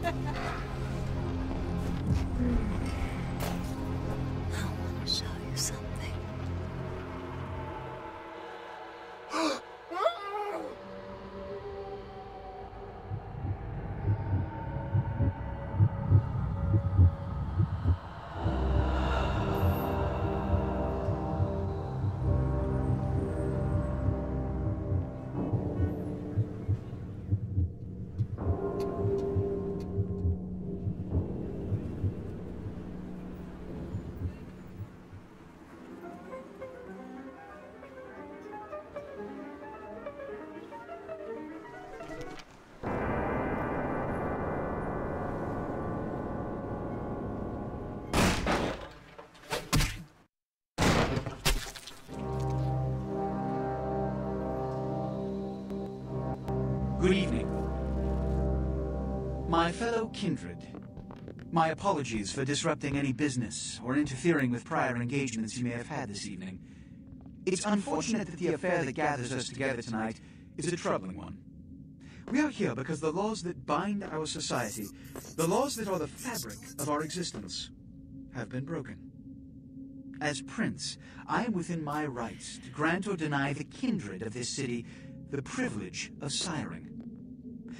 to show you something. Good evening. My fellow kindred, my apologies for disrupting any business or interfering with prior engagements you may have had this evening. It's unfortunate that the affair that gathers us together tonight is a troubling one. We are here because the laws that bind our society, the laws that are the fabric of our existence, have been broken. As Prince, I am within my rights to grant or deny the kindred of this city the privilege of siring.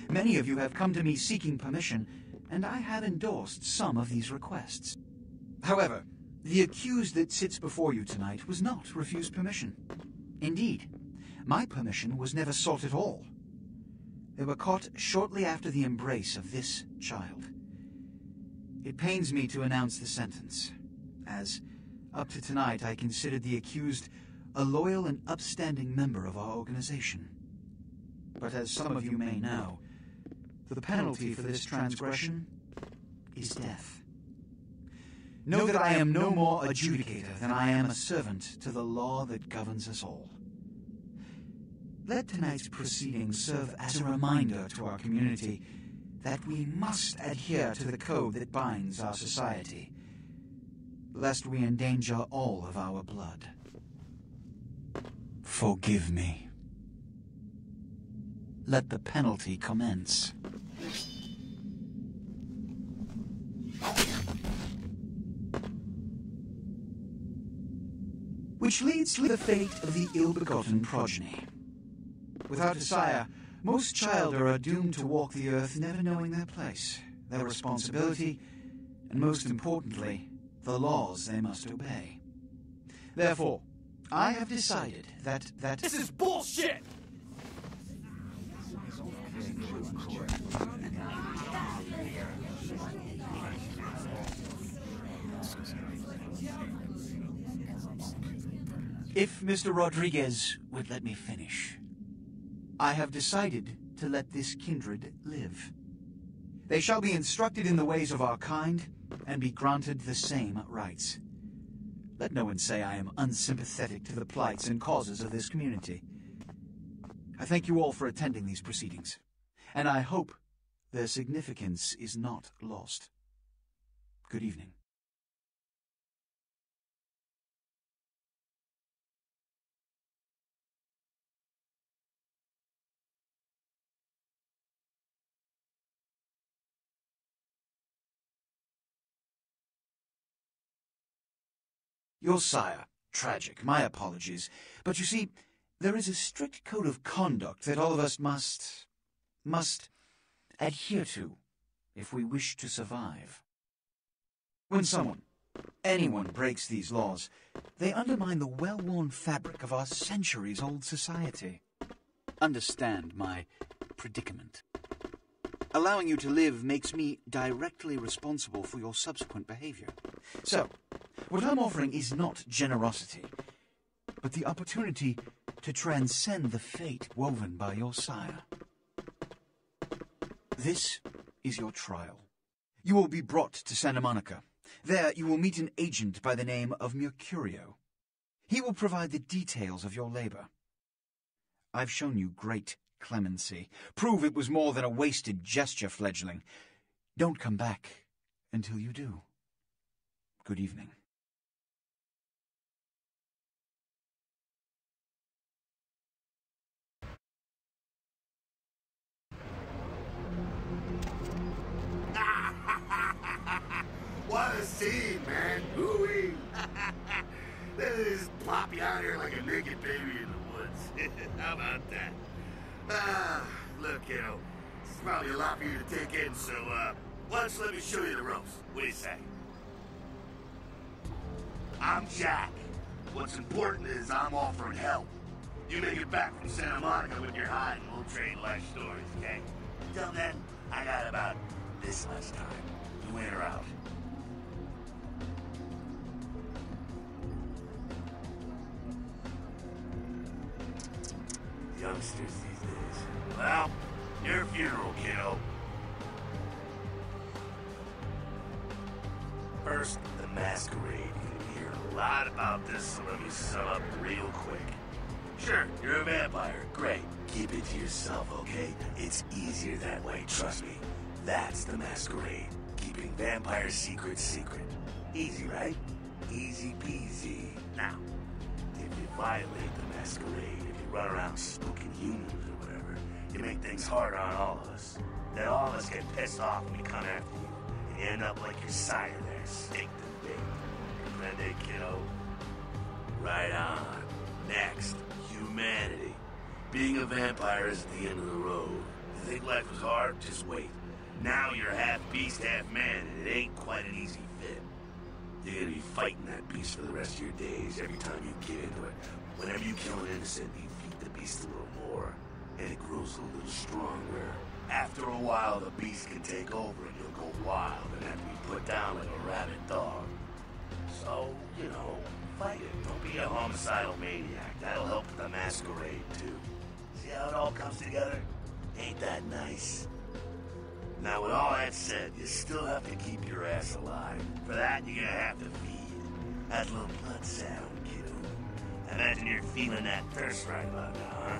Many of you have come to me seeking permission, and I have endorsed some of these requests. However, the accused that sits before you tonight was not refused permission. Indeed, my permission was never sought at all. They were caught shortly after the embrace of this child. It pains me to announce the sentence, as up to tonight I considered the accused a loyal and upstanding member of our organization. But as some of you may know, the penalty for this transgression is death. Know that I am no more adjudicator than I am a servant to the law that governs us all. Let tonight's proceedings serve as a reminder to our community that we must adhere to the code that binds our society, lest we endanger all of our blood. Forgive me. Let the penalty commence. Which leads to the fate of the ill-begotten progeny. Without a sire, most children are doomed to walk the earth never knowing their place, their responsibility, and most importantly, the laws they must obey. Therefore, I have decided that This is bullshit! If Mr. Rodriguez would let me finish, I have decided to let this kindred live. They shall be instructed in the ways of our kind and be granted the same rights. Let no one say I am unsympathetic to the plights and causes of this community. I thank you all for attending these proceedings, and I hope their significance is not lost. Good evening. Your sire, tragic, my apologies. But you see, there is a strict code of conduct that all of us must adhere to if we wish to survive. When anyone breaks these laws, they undermine the well-worn fabric of our centuries-old society. Understand my predicament. Allowing you to live makes me directly responsible for your subsequent behavior. So, what I'm offering is not generosity, but the opportunity to transcend the fate woven by your sire. This is your trial. You will be brought to Santa Monica. There you will meet an agent by the name of Mercurio. He will provide the details of your labor. I've shown you great clemency. Prove it was more than a wasted gesture, fledgling. Don't come back until you do. Good evening. scene, man. Ooh-wee. They just plop you out here like a naked baby in the woods. How about that? Look, it's probably a lot for you to take in, so, why don't you let me show you the ropes? What do you say? I'm Jack. What's important is I'm offering help. You make it back from Santa Monica with your hide and we'll trade life stories, okay? Until then, I got about this much time. You in or out? Youngsters these days. Well, your funeral, kiddo. First, the Masquerade. You hear a lot about this, so let me sum up real quick. Sure, you're a vampire. Great. Keep it to yourself, okay? It's easier that way, trust me. That's the Masquerade. Keeping vampire secrets secret. Easy, right? Easy peasy. Now, if you violate the Masquerade, if you run around spooking humans or whatever, you make things harder on all of us. Then all of us get pissed off when we come after you. And you end up like your sire there, staked and baked. Comprende, kiddo? Right on. Next, humanity. Being a vampire is the end of the road. You think life was hard? Just wait. Now you're half beast, half man, and it ain't quite an easy fit. You're gonna be fighting that beast for the rest of your days every time you get into it. Whenever you kill an innocent, you feed the beast a little more, and it grows a little stronger. After a while, the beast can take over and you'll go wild and have to be put down like a rabid dog. So, fight it. Don't be a homicidal maniac. That'll help with the Masquerade, too. See how it all comes together? Ain't that nice? Now, with all that said, you still have to keep your ass alive. For that, you're gonna have to feed. That little blood sound, kiddo. Imagine you're feeling that thirst right about now, huh?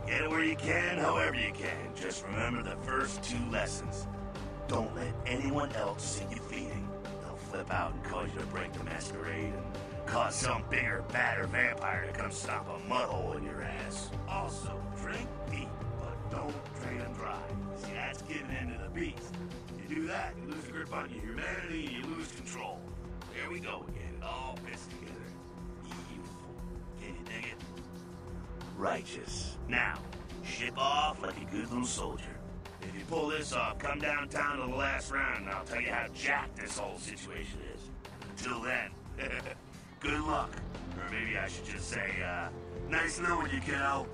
Get it where you can, however you can. Just remember the first 2 lessons. Don't let anyone else see you feeding. They'll flip out and cause you to break the Masquerade and cause some bigger, badder vampire to come stomp a mud hole in your ass. Also, drink deep, but don't drain them dry. See, that's giving in to the beast. You do that, you lose a grip on your humanity, and you lose control. There we go again. It all fits together. Beautiful. Can you dig it? Righteous. Now, ship off like a good little soldier. If you pull this off, come downtown to the last round, and I'll tell you how jacked this whole situation is. Until then, good luck. Or maybe I should just say, nice knowing you, kiddo.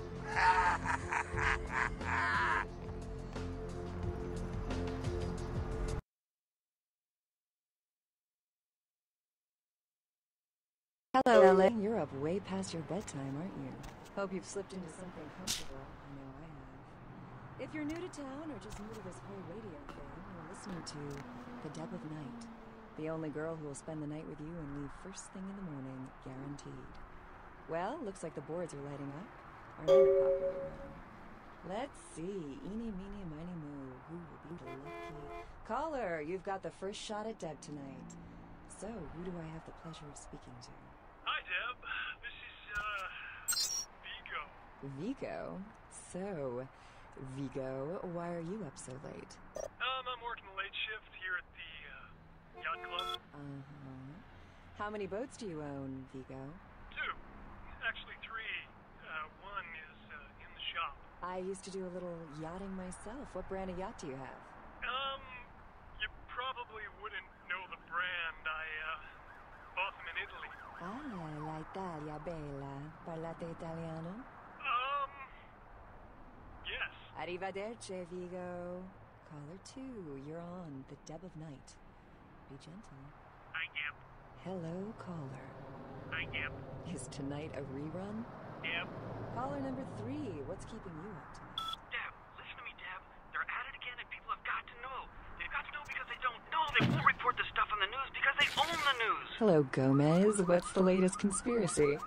Hello, Ella. You're up way past your bedtime, aren't you? Hope you've slipped into something comfortable. I know I have. If you're new to town or just new to this whole radio thing, you're listening to The Deb of Night. The only girl who will spend the night with you and leave first thing in the morning, guaranteed. Well, looks like the boards are lighting up. Our new popular room. Let's see. Eeny, meeny, miny, moo. Who will be the lucky caller? You've got the first shot at Deb tonight. So, who do I have the pleasure of speaking to? Hi, Deb. This is, Vigo. Vigo? So, Vigo, why are you up so late? I'm working the late shift here at the, yacht club. Uh-huh. How many boats do you own, Vigo? 2. Actually 3. One is, in the shop. I used to do a little yachting myself. What brand of yacht do you have? You probably wouldn't know the brand. I, bought them in Italy. Ah, la Italia bella. Parlate italiano? Yes. Arrivederci, Vigo. Caller 2, you're on The Deb of Night. Be gentle. Hi, Deb. Hello, caller. Hi, Deb. Is tonight a rerun? Deb. Caller number 3, what's keeping you up tonight? Deb, listen to me, Deb. They're at it again and people have got to know. They've got to know because they don't know. They won't report the stuff on the news because they own the news. Hello, Gomez. What's the latest conspiracy?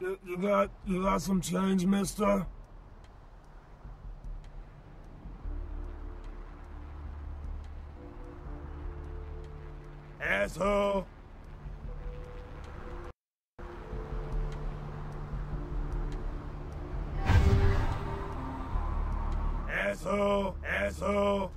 You got some change, mister? Asshole! Asshole! Asshole!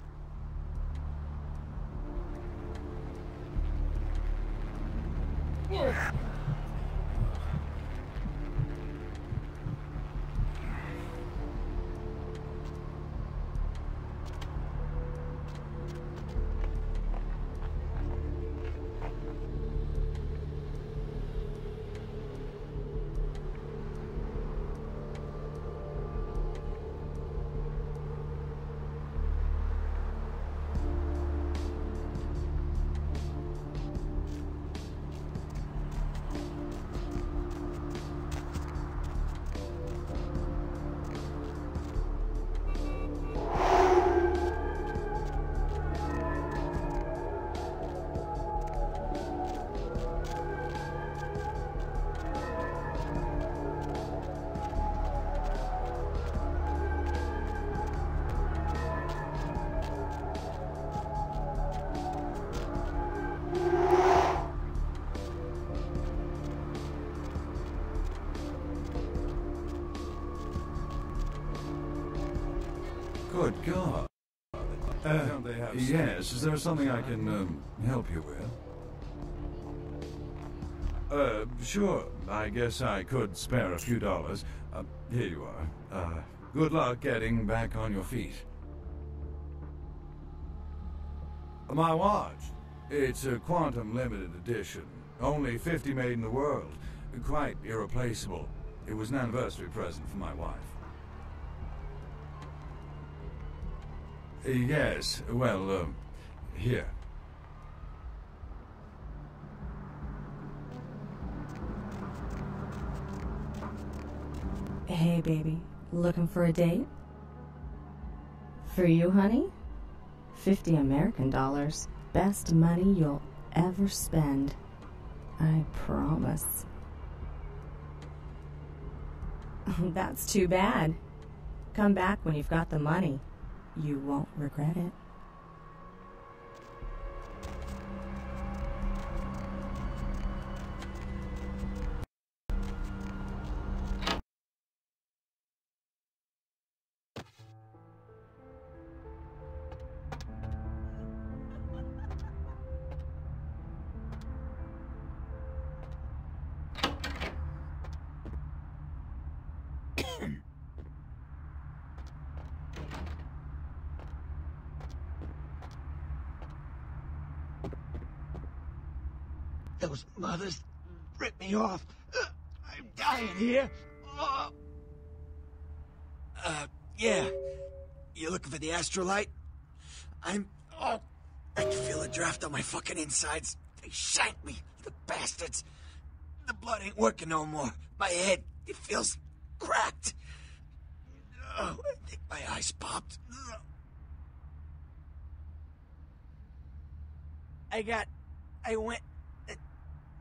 Good God. Yes, is there something I can help you with? Sure. I guess I could spare a few dollars. Here you are. Good luck getting back on your feet. My watch. It's a quantum limited edition. Only 50 made in the world. Quite irreplaceable. It was an anniversary present for my wife. Yes, well, here. Hey, baby. Looking for a date? For you, honey? 50 American dollars. Best money you'll ever spend. I promise. That's too bad. Come back when you've got the money. You won't regret it. Those mothers ripped me off. I'm dying here. Yeah. You looking for the astrolite? I can feel a draft on my fucking insides. They shanked me, the bastards. The blood ain't working no more. My head, it feels cracked. I think my eyes popped.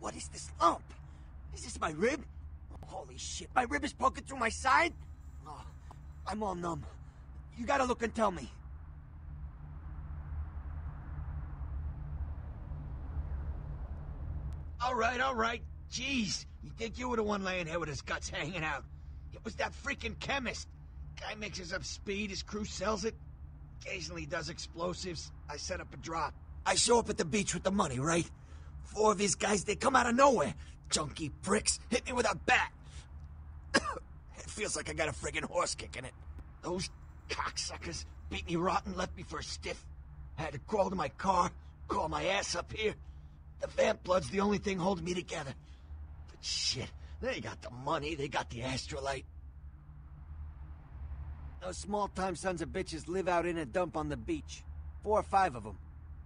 What is this lump? Is this my rib? Holy shit, my rib is poking through my side? Oh, I'm all numb. You gotta look and tell me. All right. Jeez, you think you were the one laying here with his guts hanging out. It was that freaking chemist. Guy mixes up speed, his crew sells it. Occasionally does explosives. I set up a drop. I show up at the beach with the money, right? 4 of his guys, they come out of nowhere. Junky pricks hit me with a bat. It feels like I got a friggin' horse kick in it. Those cocksuckers beat me rotten, left me for a stiff. Had to crawl to my car, crawl my ass up here. The vamp blood's the only thing holding me together. But shit, they got the money, they got the astrolite. Those small-time sons of bitches live out in a dump on the beach. 4 or 5 of them.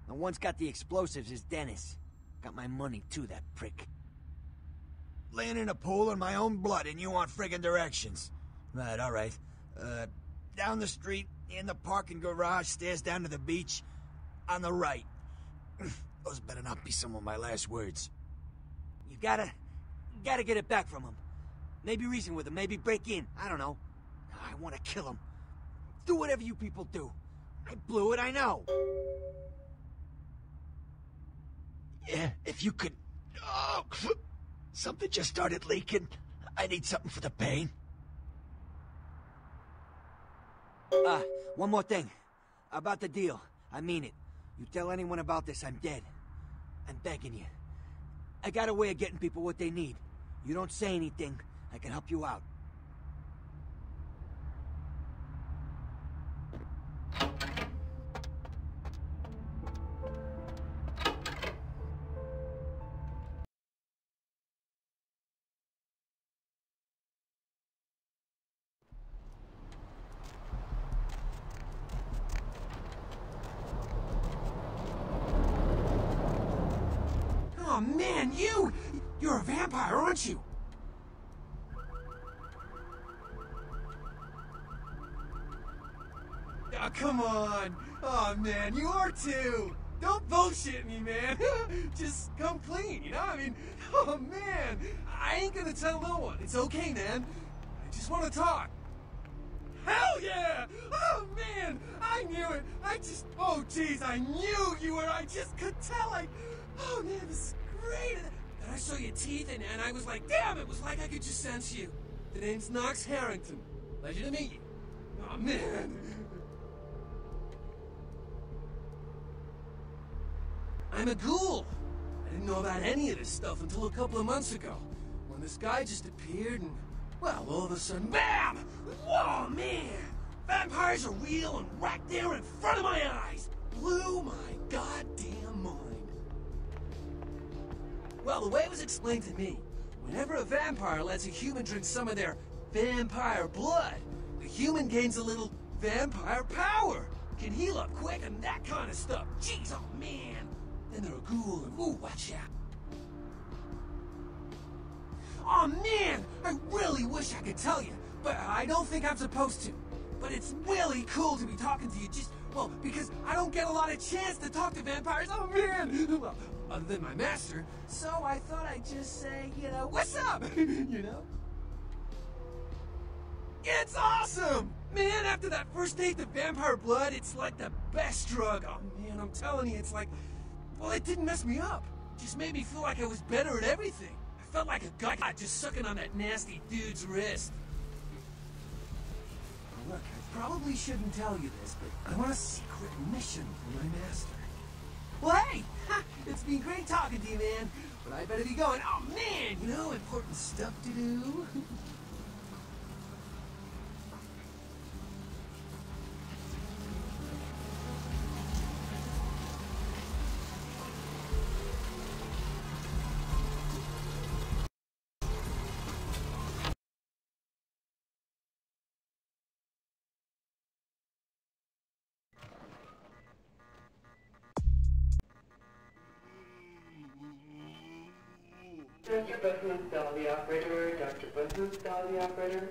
The one's got the explosives is Dennis. Got my money too, that prick. Laying in a pool in my own blood and you want friggin' directions. Right, alright. Down the street, in the parking garage, stairs down to the beach. On the right. Those better not be some of my last words. You gotta get it back from him. Maybe reason with him, maybe break in. I don't know. I want to kill him. Do whatever you people do. I blew it, I know. Yeah, if you could... Oh, something just started leaking. I need something for the pain. One more thing. About the deal. I mean it. You tell anyone about this, I'm dead. I'm begging you. I got a way of getting people what they need. You don't say anything, I can help you out. Oh man, you're a vampire, aren't you? Oh, come on. Oh man, you are too. Don't bullshit me, man. Just come clean, you know? I mean, oh man, I ain't gonna tell no one. It's okay, man. I just want to talk. Hell yeah! Oh man, I knew it. Oh jeez, I knew you were. I just could tell. Oh man, this is great. And I saw your teeth, and I was like, damn, it was like I could just sense you. The name's Knox Harrington. Pleasure to meet you. Oh man. I'm a ghoul. I didn't know about any of this stuff until a couple of months ago, when this guy just appeared and, well, all of a sudden, BAM! Whoa, man! Vampires are real and right there in front of my eyes! Blew my goddamn mind. Well, the way it was explained to me, whenever a vampire lets a human drink some of their vampire blood, the human gains a little vampire power, can heal up quick and that kind of stuff. Jeez, oh man! Then they're a ghoul and, ooh, watch out. Oh man, I really wish I could tell you, but I don't think I'm supposed to. But it's really cool to be talking to you well, because I don't get a lot of chance to talk to vampires, oh man! Well, other than my master, so I thought I'd just say, what's up, you know? It's awesome! Man, after that first taste of vampire blood, it's like the best drug. Oh man, I'm telling you, it's like, well, it didn't mess me up. It just made me feel like I was better at everything. I felt like a guy just sucking on that nasty dude's wrist. Look, I probably shouldn't tell you this, but I'm on a secret mission for my master. Well, hey! It's been great talking to you, man. But I better be going. Oh, man! Important stuff to do. Dr. Buckman, dial the operator. Dr. Buckman, dial the operator.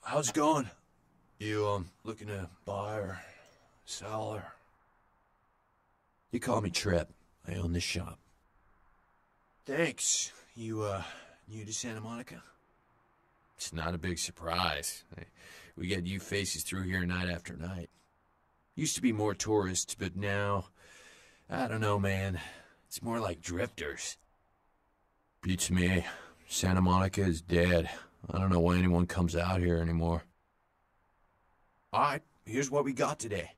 How's it going? You, looking to buy or sell or... You call me Trip. I own this shop. Thanks. You, new to Santa Monica? It's not a big surprise. We get you faces through here night after night. Used to be more tourists, but now... I don't know, man. It's more like drifters. Beats me. Santa Monica is dead. I don't know why anyone comes out here anymore. Alright, here's what we got today.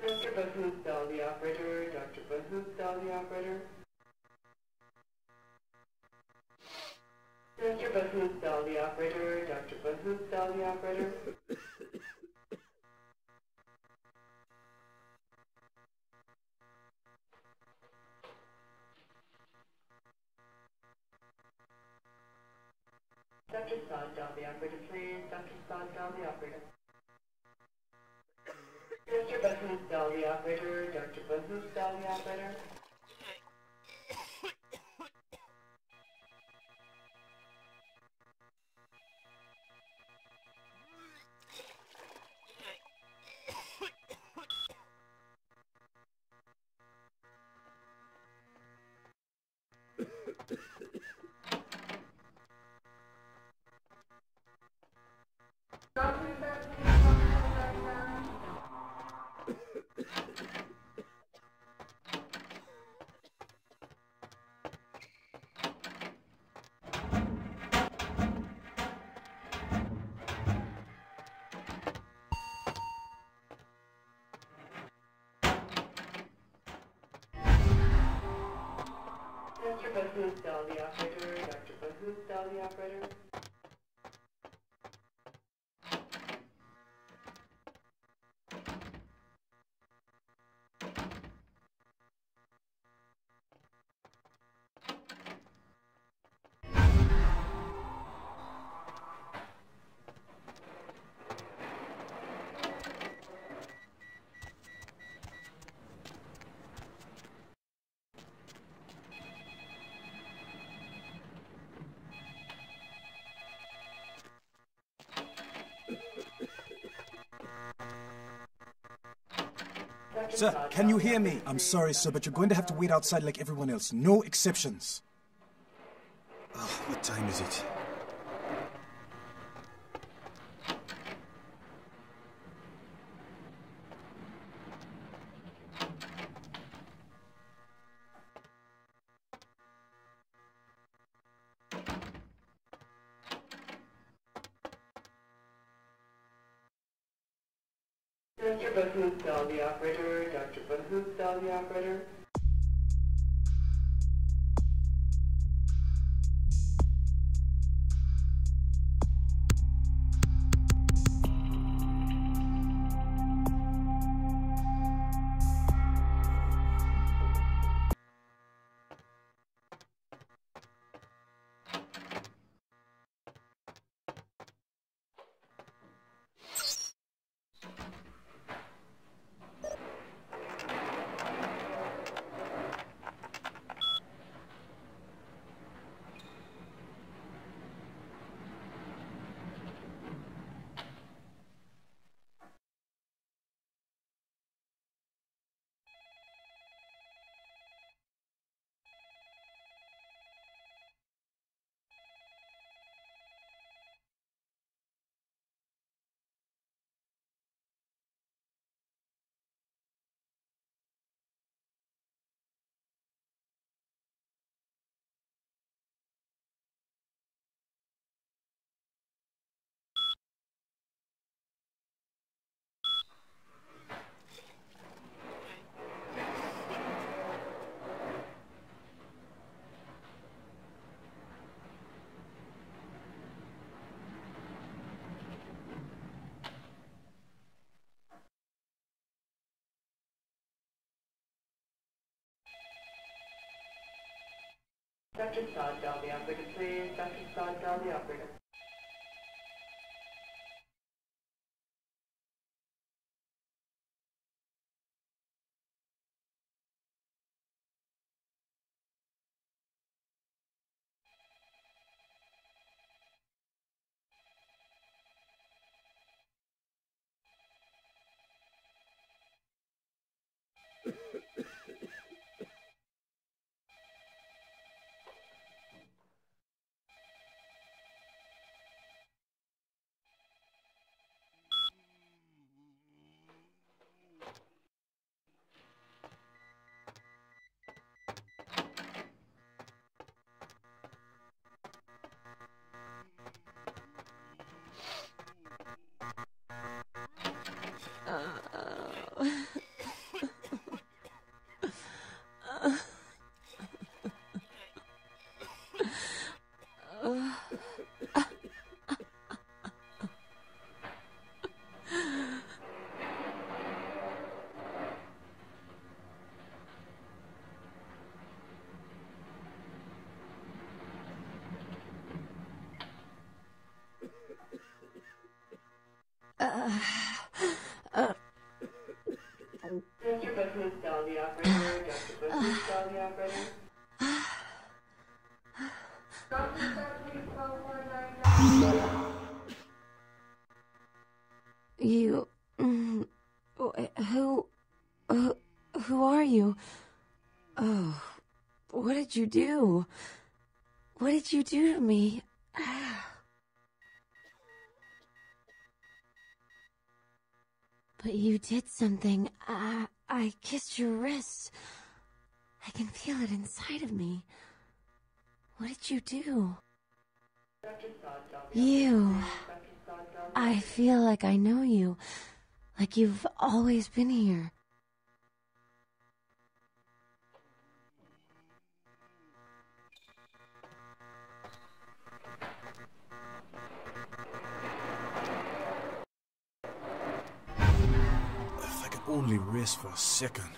Mr. Buthoop, the operator. Dr. Buthoop, the operator. Mr. Buthoop, the operator. Dr. Buthoop, the operator. Dr. Sod, the operator, please. Dr. Sod, the operator. Mr. Buthoop, the operator. Dr. Buthoop, the operator. Dr. Bethesda, the operator. Dr. Bethesda, the operator. Sir, can you hear me? I'm sorry, sir, but you're going to have to wait outside like everyone else. No exceptions. Oh, what time is it? Dr. Bethesda, the operator. Dr. Bethesda, the operator. Dr. Soddahl, the operator, please. Dr. Soddahl, the operator. Dr. Bethesda, the operator. Dr. Bethesda, the operator. You... Who are you? Oh, what did you do? What did you do to me? But you did something. I kissed your wrist. I can feel it inside of me. What did you do? You. I feel like I know you. Like you've always been here. only rest for a second.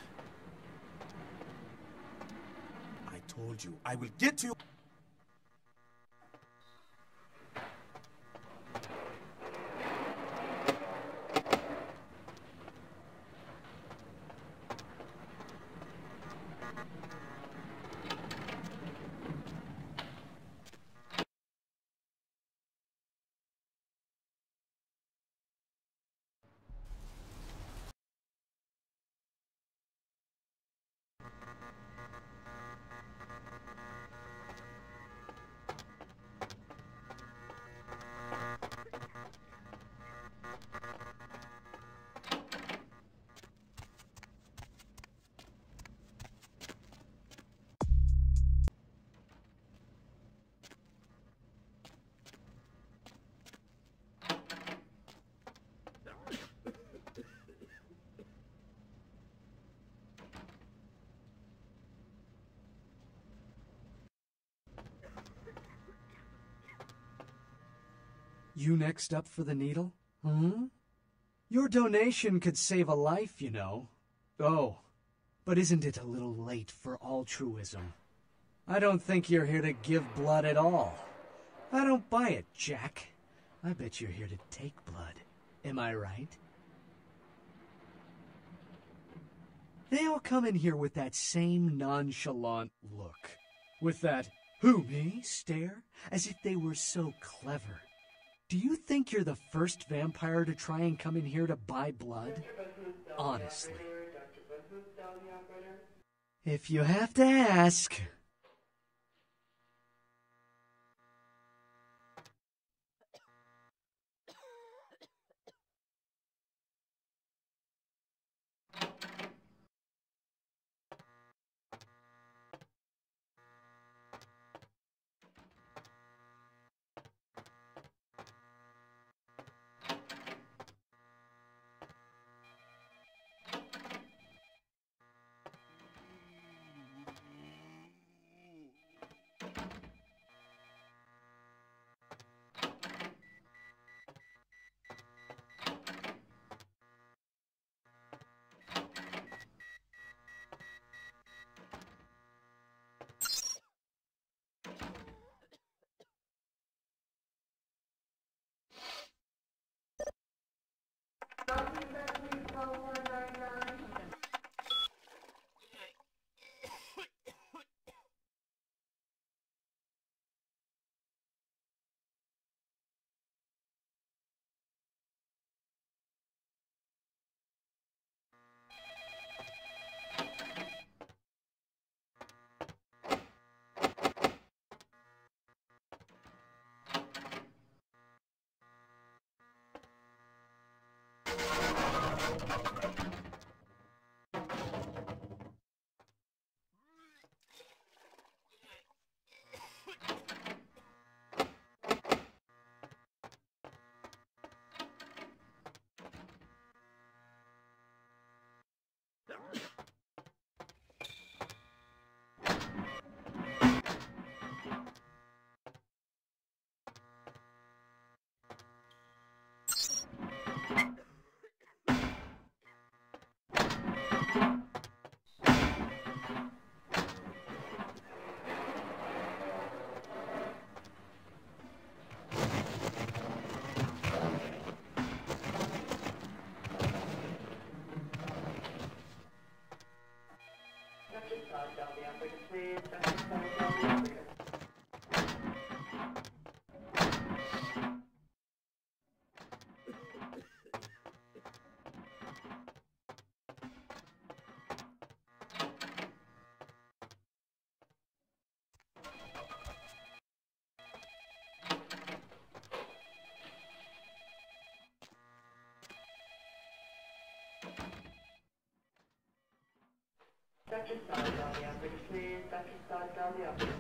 I told you, I will get to you. You next up for the needle? Your donation could save a life, you know. Oh, but isn't it a little late for altruism? I don't think you're here to give blood at all. I don't buy it, Jack. I bet you're here to take blood. Am I right? They all come in here with that same nonchalant look. With that, who, me, stare, as if they were so clever. Do you think you're the first vampire to try and come in here to buy blood? Honestly. If you have to ask. Dr. Sod down the operator, please. Dr. Sod down the operator.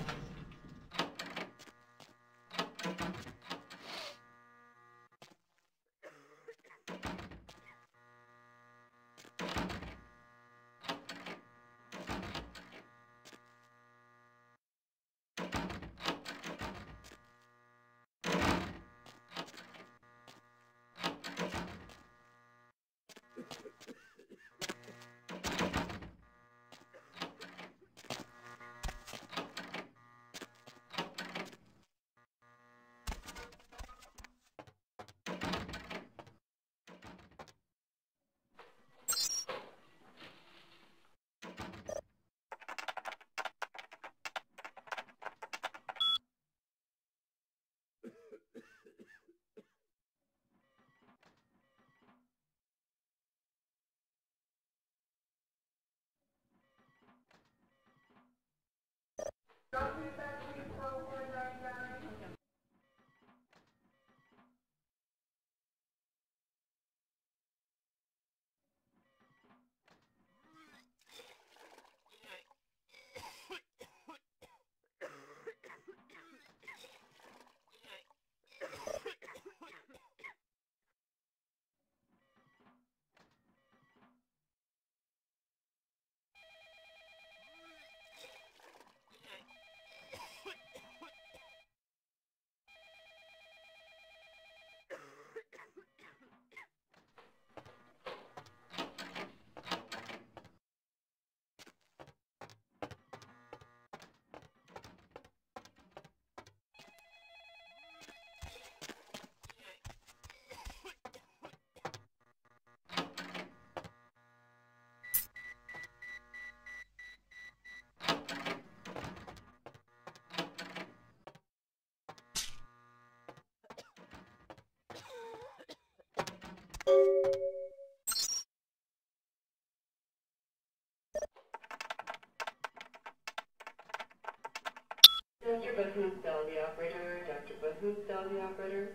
Dr. Buzz-Moose-Bell, the operator. Dr. Buzz-Moose-Bell, the operator.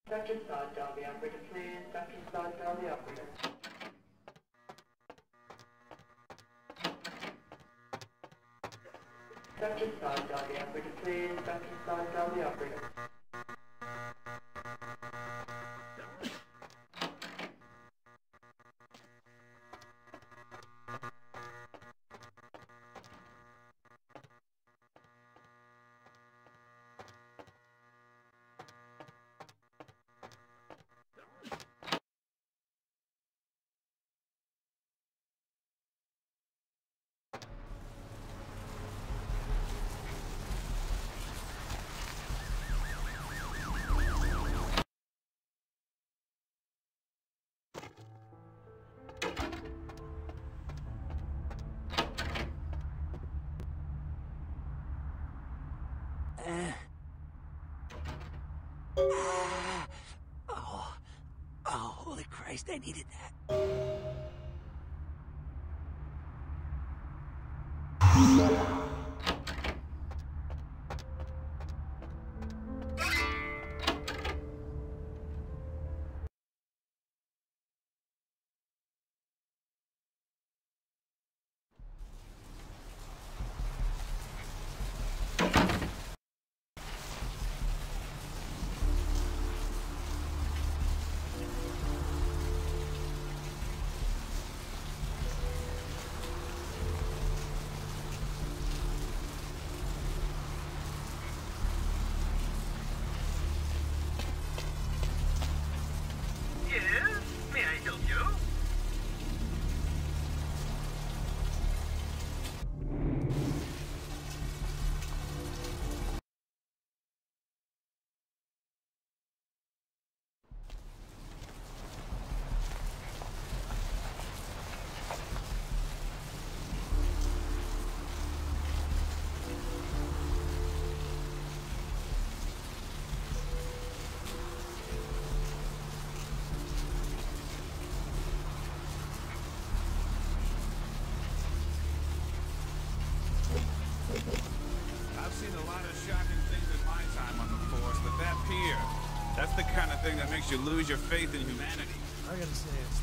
Dr. Sawdell, the operator, please. Dr. Sawdell, the operator. Dr. Sawdell, the operator, please. Dr. Sawdell, the operator. Oh, holy Christ, I needed that. That's the kind of thing that makes you lose your faith in humanity. I gotta say, it's...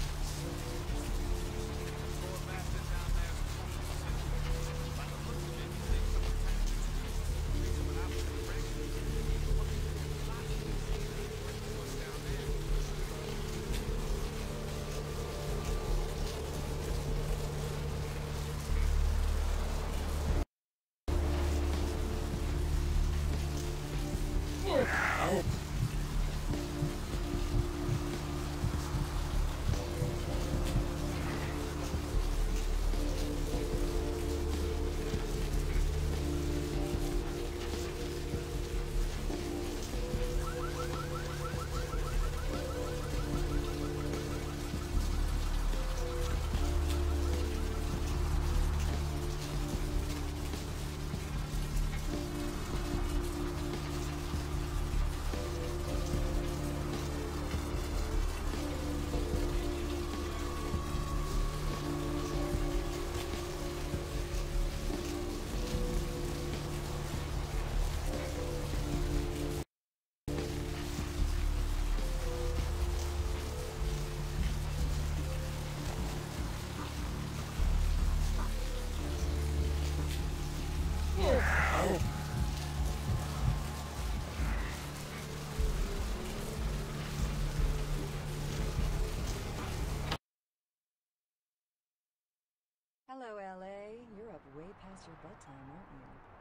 Hello, LA. You're up way past your bedtime, aren't you?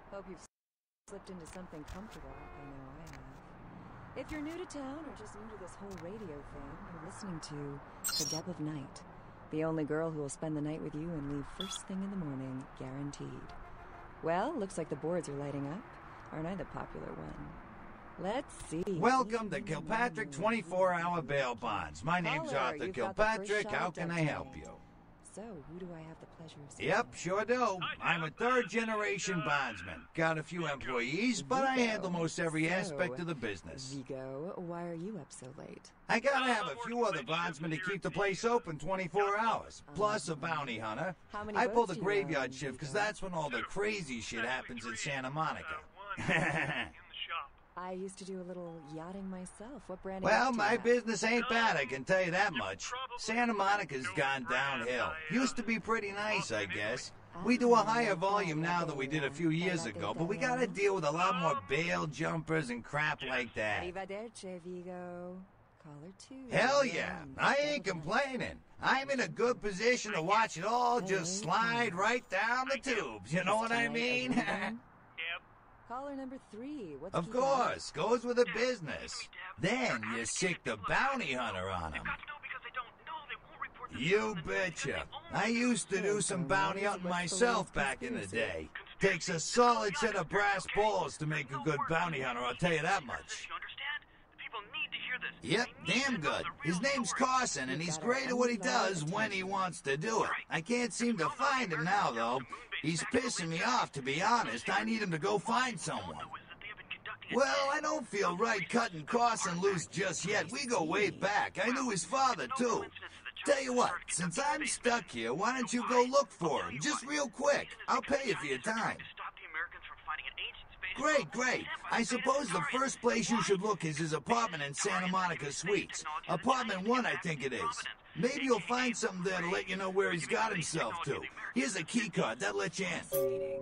Hope you've slipped into something comfortable. I know I have. If you're new to town or just new to this whole radio thing, you're listening to The Deb of Night. The only girl who will spend the night with you and leave first thing in the morning, guaranteed. Well, looks like the boards are lighting up. Aren't I the popular one? Let's see. Welcome to Kilpatrick 24-hour bail bonds. My name's Arthur Kilpatrick. How can I help you? So, who do I have the pleasure of seeing? Yep, sure do. I'm a third-generation bondsman. Got a few employees, but I handle most every aspect of the business. Vigo, why are you up so late? I gotta have a few other bondsmen to keep the place open 24 hours, plus a bounty hunter. I pull the graveyard shift because that's when all the crazy shit happens in Santa Monica. I used to do a little yachting myself. What brand? Well, my business ain't bad, I can tell you that much. Santa Monica's gone downhill. Used to be pretty nice, I guess. We do a higher volume now than we did a few years ago, but we gotta deal with a lot more bail jumpers and crap like that. Arrivederci, Vigo. Caller 2. Hell yeah, I ain't complaining. I'm in a good position to watch it all just slide right down the tubes, you know what I mean? Caller number 3. What's of course, goes with the business. Then you sick the bounty hunter on them. You betcha. I used to do some bounty hunting myself back in the day. Takes a solid set of brass balls to make a good bounty hunter, I'll tell you that much. Yep, damn good. His name's Carson, and he's great at what he does when he wants to do it. I can't seem to find him now, though. He's pissing me off, to be honest. I need him to go find someone. Well, I don't feel right cutting Carson loose just yet. We go way back. I knew his father, too. Tell you what, since I'm stuck here, why don't you go look for him, just real quick. I'll pay you for your time. Great, great. I suppose the first place you should look is his apartment in Santa Monica Suites. Apartment 1, I think it is. Maybe you'll find something there to let you know where he's got himself to. Here's a key card. That'll let you in.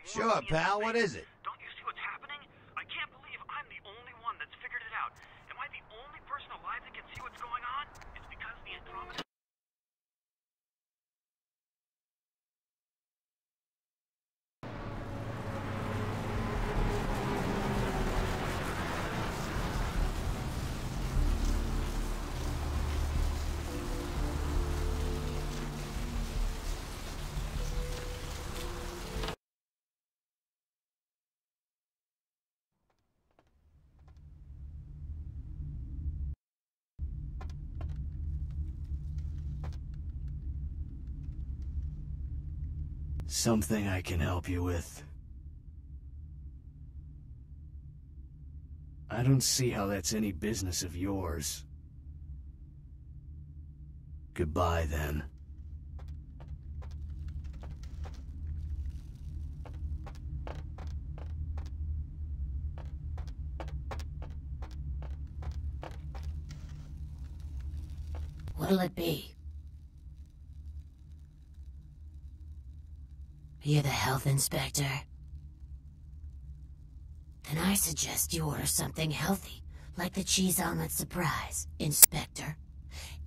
Sure, pal. What is it? Don't you see what's happening? I can't believe I'm the only one that's figured it out. Am I the only person alive that can see what's going on? It's because the Andromeda... Something I can help you with? I don't see how that's any business of yours. Goodbye, then. What'll it be? You're the health inspector? Then I suggest you order something healthy, like the cheese omelet surprise, Inspector.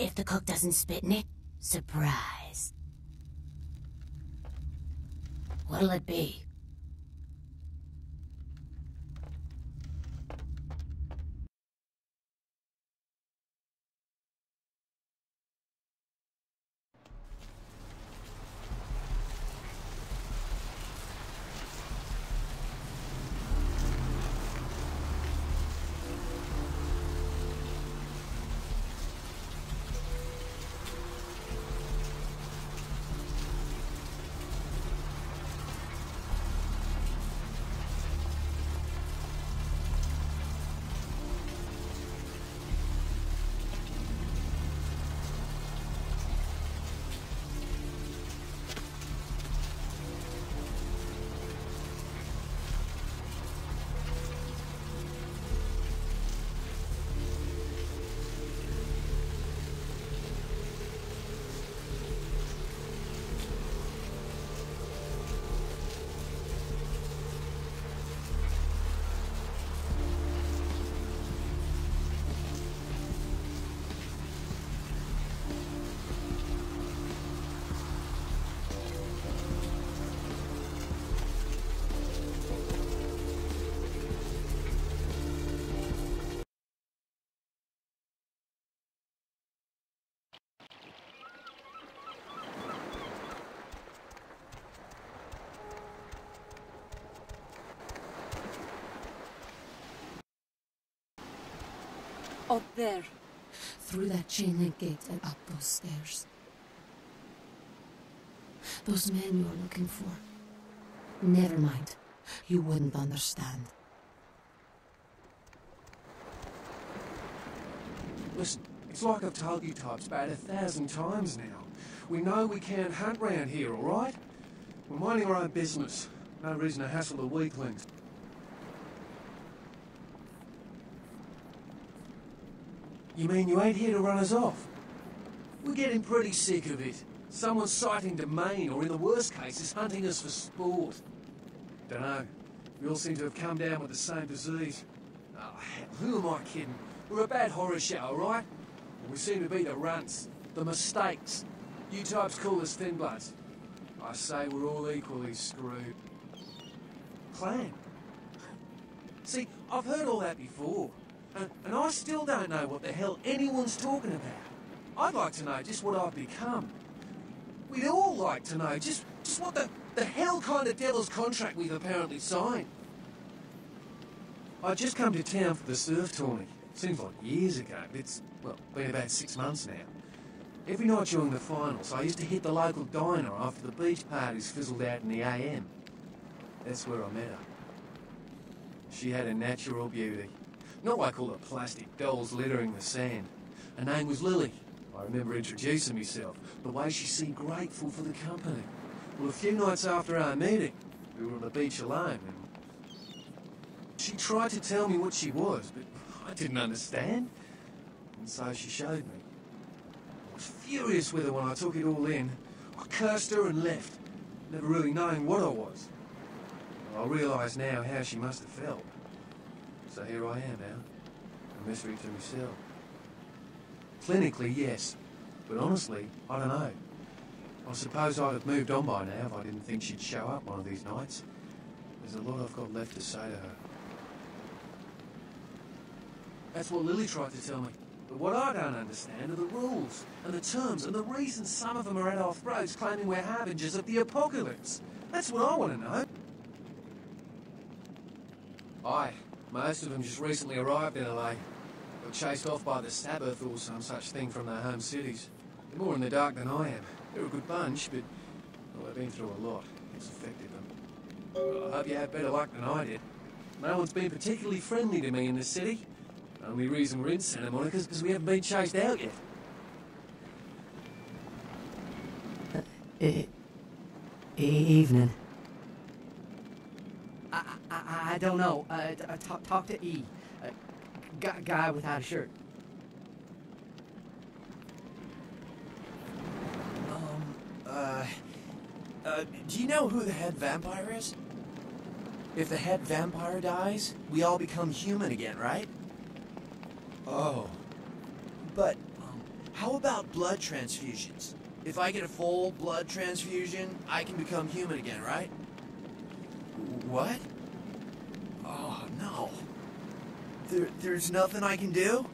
If the cook doesn't spit in it, surprise. What'll it be? Out there. Through that chain link gate and up those stairs. Those men you're looking for. Never mind. You wouldn't understand. Listen, it's like I've told you types about 1,000 times now. We know we can't hunt round here, all right? We're minding our own business. No reason to hassle the weaklings. You mean you ain't here to run us off? We're getting pretty sick of it. Someone's sighting domain, or in the worst cases, hunting us for sport. Dunno. We all seem to have come down with the same disease. Oh, hell, who am I kidding? We're a bad horror show, all right? We seem to be the runts, the mistakes. You types call us thin bloods. I say we're all equally screwed. Clan? See, I've heard all that before. And I still don't know what the hell anyone's talking about. I'd like to know just what I've become. We'd all like to know just what the hell kind of devil's contract we've apparently signed. I just come to town for the surf tourney. Seems like years ago, but it's, well, been about 6 months now. Every night during the finals, I used to hit the local diner after the beach parties fizzled out in the AM. That's where I met her. She had a natural beauty. Not like all the plastic dolls littering the sand. Her name was Lily. I remember introducing myself, the way she seemed grateful for the company. Well, a few nights after our meeting, we were on the beach alone, and she tried to tell me what she was, but I didn't understand, and so she showed me. I was furious with her when I took it all in. I cursed her and left, never really knowing what I was. I realise now how she must have felt. So here I am now, a mystery to myself. Clinically, yes, but honestly, I don't know. I suppose I'd have moved on by now if I didn't think she'd show up one of these nights. There's a lot I've got left to say to her. That's what Lily tried to tell me. But what I don't understand are the rules, and the terms, and the reasons some of them are at our throats claiming we're harbingers of the apocalypse. That's what I want to know. Aye, most of them just recently arrived in LA. Got chased off by the Sabbath or some such thing from their home cities. They're more in the dark than I am. They're a good bunch, but well, they've been through a lot. It's affected them. Well, I hope you have better luck than I did. No one's been particularly friendly to me in the city. The only reason we're in Santa Monica is because we haven't been chased out yet. Evening. I don't know. Talk to E. Guy without a shirt. Do you know who the head vampire is? If the head vampire dies, we all become human again, right? Oh. But, how about blood transfusions? If I get a full blood transfusion, I can become human again, right? What? Oh, no. There's nothing I can do?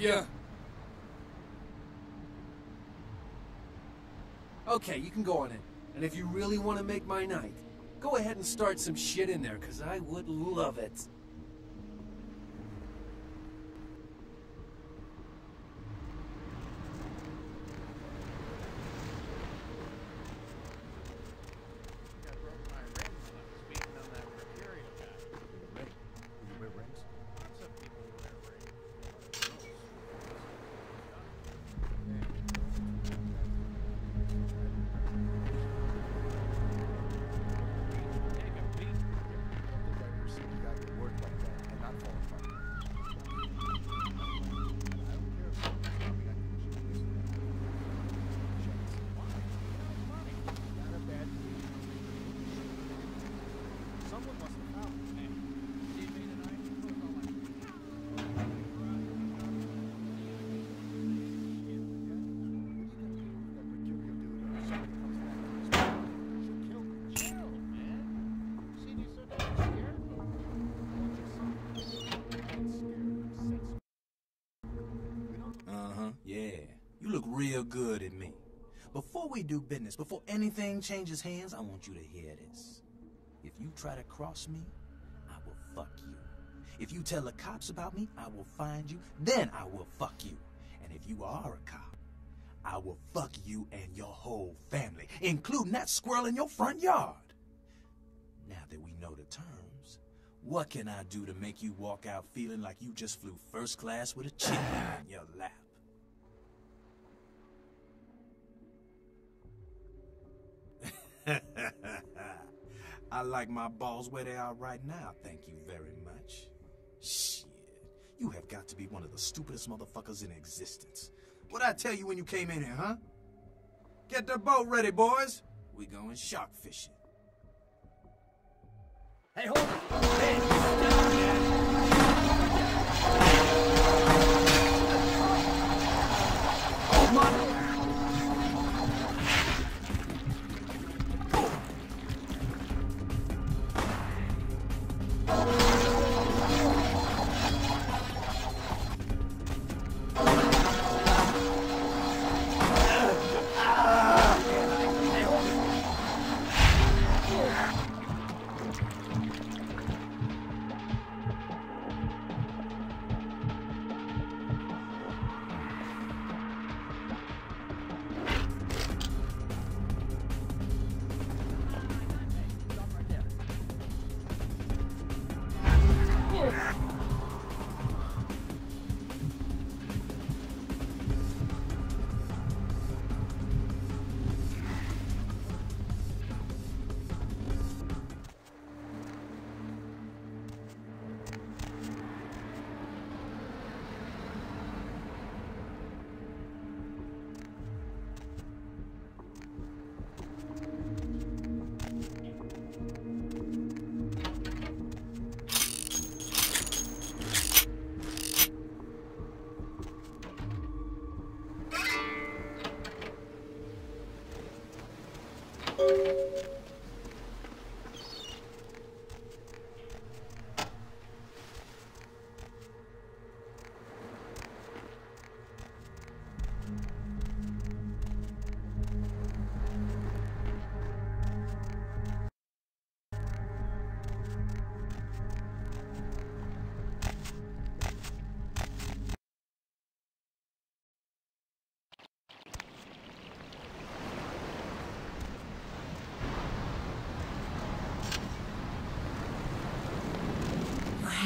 you. Okay, you can go on it. And if you really want to make my night, go ahead and start some shit in there, because I would love it. You look real good at me. Before we do business, before anything changes hands, I want you to hear this. If you try to cross me, I will fuck you. If you tell the cops about me, I will find you, then I will fuck you. And if you are a cop, I will fuck you and your whole family, including that squirrel in your front yard. Now that we know the terms, what can I do to make you walk out feeling like you just flew first class with a chick in your lap? I like my balls where they are right now, thank you very much. Shit, you have got to be one of the stupidest motherfuckers in existence. What'd I tell you when you came in here, huh? Get the boat ready, boys. We going shark fishing. Hey, hold it! Oh, my...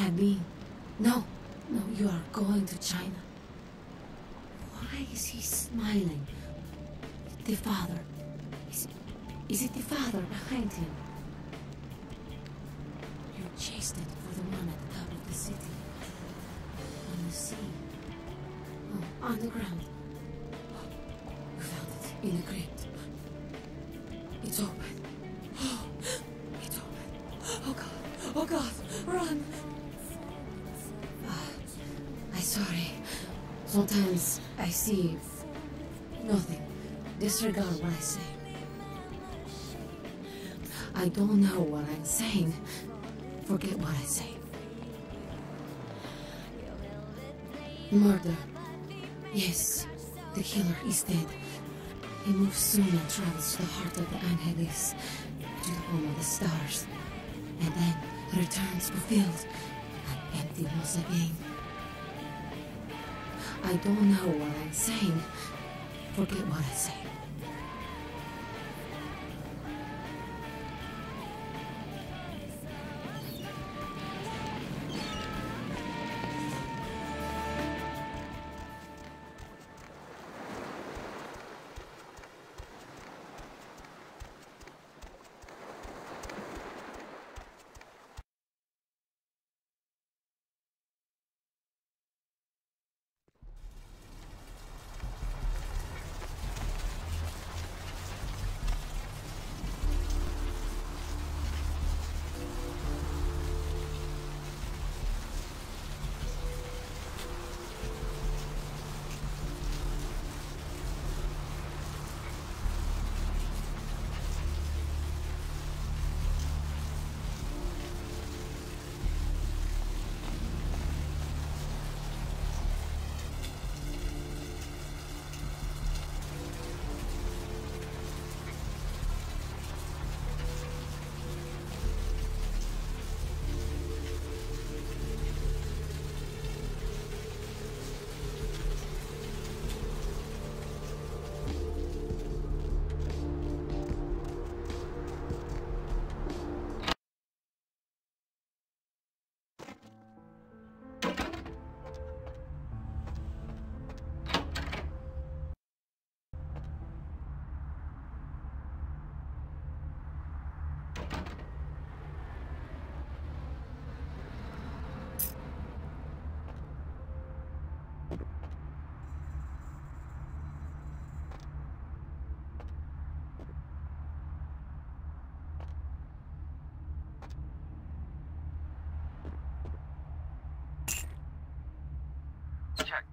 Abby, no, you are going to China. Why is he smiling? The father. Is it the father behind him? You chased it for the one at the top of the city. On the sea. Oh, on the ground. You found it in the crypt. It's open. Oh, it's open. Oh God, oh God, run! I'm sorry. Sometimes I see nothing. Disregard what I say. I don't know what I'm saying. Forget what I say. Murder. Yes, the killer is dead. He moves soon and travels to the heart of the Angeles, to the home of the stars, and then returns fulfilled and empty once again. I don't know what I'm saying. Forget what I say.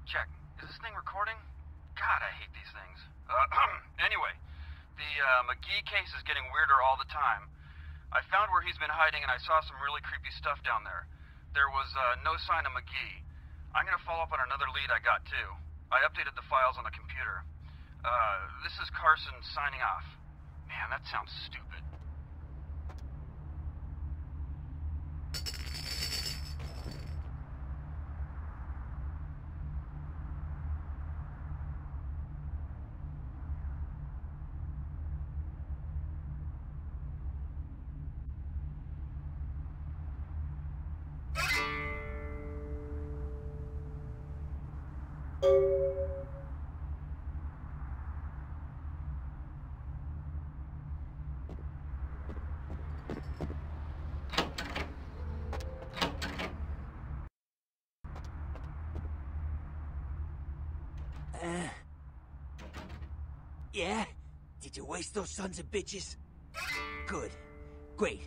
Check. Is this thing recording? God, I hate these things. Anyway, the McGee case is getting weirder all the time. I found where he's been hiding and I saw some really creepy stuff down there. There was no sign of McGee. I'm gonna follow up on another lead I got too. I updated the files on the computer. This is Carson signing off. Man, that sounds stupid. Yeah? Did you waste those sons of bitches? Good. Great.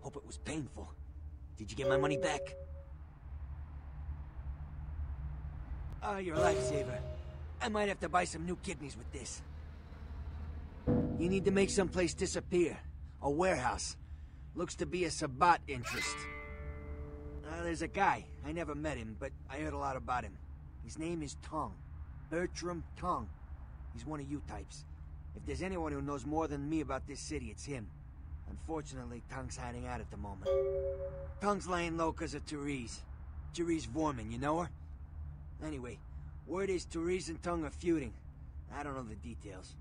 Hope it was painful. Did you get my money back? Oh, you're a lifesaver. I might have to buy some new kidneys with this. You need to make someplace disappear. A warehouse. Looks to be a Sabat interest. There's a guy. I never met him, but I heard a lot about him. His name is Tong. Bertram Tong. He's one of you types. If there's anyone who knows more than me about this city, it's him. Unfortunately, Tong's hiding out at the moment. Tong's laying low because of Therese. Therese Vorman, you know her? Anyway, word is Therese and Tong are feuding. I don't know the details.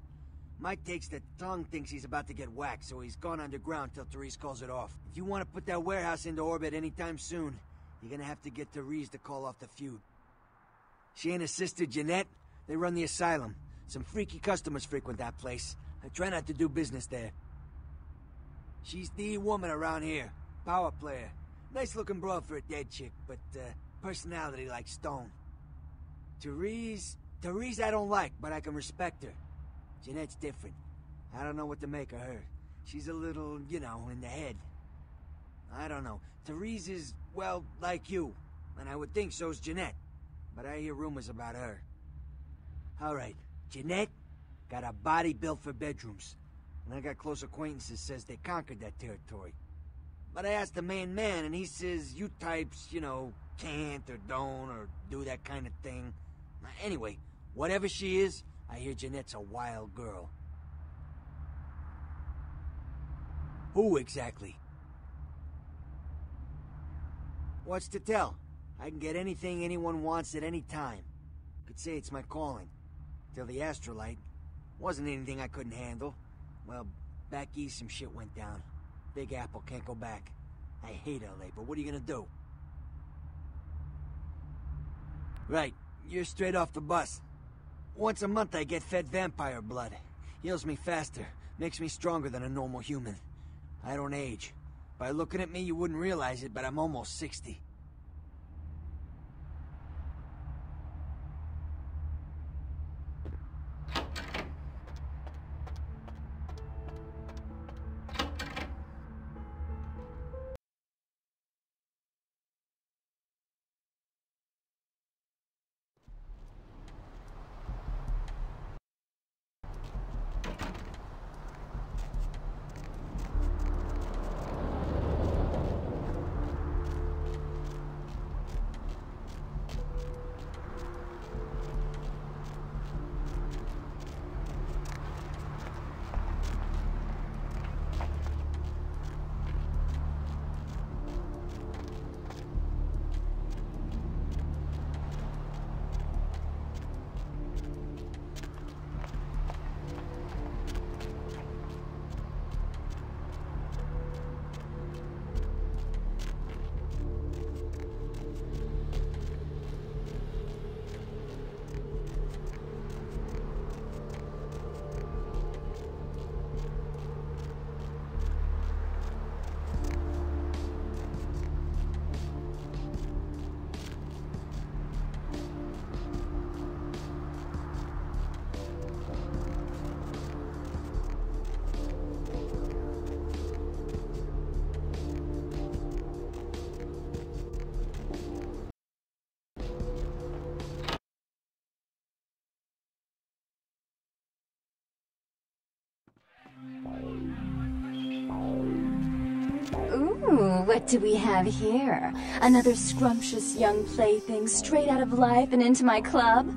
My take's that Tong thinks he's about to get whacked, so he's gone underground till Therese calls it off. If you want to put that warehouse into orbit anytime soon, you're gonna have to get Therese to call off the feud. She and her sister Jeanette, they run the asylum. Some freaky customers frequent that place. I try not to do business there. She's the woman around here. Power player. Nice-looking broad for a dead chick, but, personality like stone. Therese I don't like, but I can respect her. Jeanette's different. I don't know what to make of her. She's a little, you know, in the head. I don't know. Therese is, well, like you. And I would think so's Jeanette. But I hear rumors about her. Alright. Jeanette got a body built for bedrooms. And I got close acquaintances says they conquered that territory. But I asked the main man and he says you types, you know, can't or don't or do that kind of thing. Anyway, Whatever she is, I hear Jeanette's a wild girl. Who exactly? What's to tell? I can get anything anyone wants at any time. Could say it's my calling. Till the astrolite. Wasn't anything I couldn't handle. Well, back east some shit went down. Big Apple can't go back. I hate LA, but what are you gonna do? Right, you're straight off the bus. Once a month I get fed vampire blood. Heals me faster, makes me stronger than a normal human. I don't age. By looking at me you wouldn't realize it, but I'm almost 60. Ooh, what do we have here? Another scrumptious young plaything straight out of life and into my club?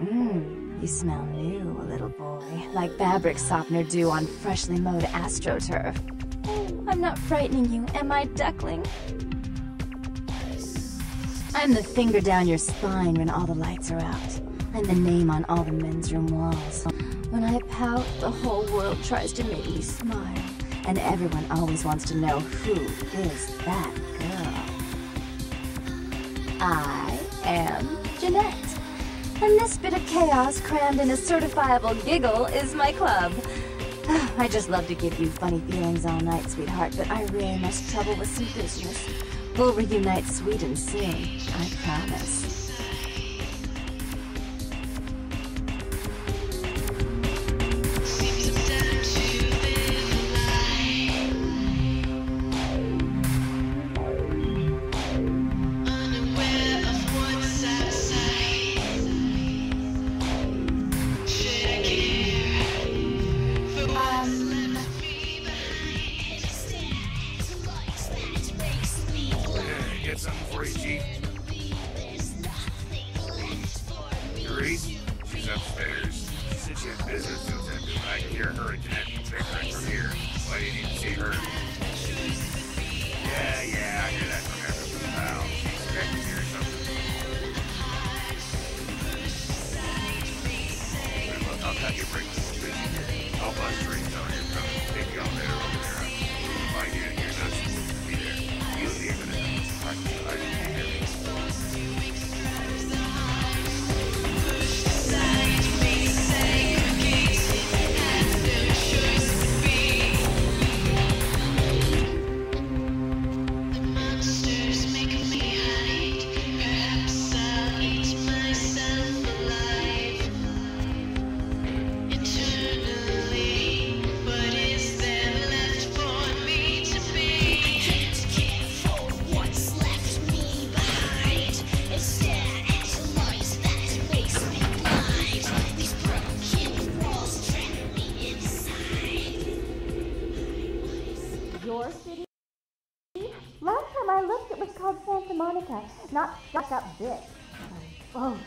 You smell new, little boy. Like fabric softener dew on freshly mowed astroturf. Oh, I'm not frightening you, am I, duckling? I'm the finger down your spine when all the lights are out. I'm the name on all the men's room walls. When I pout, the whole world tries to make me smile. And everyone always wants to know who is that girl. I am Jeanette. And this bit of chaos crammed in a certifiable giggle is my club. I just love to give you funny feelings all night, sweetheart, but I really must trouble with some business. We'll reunite sweet and soon, I promise. Not that big. Oh,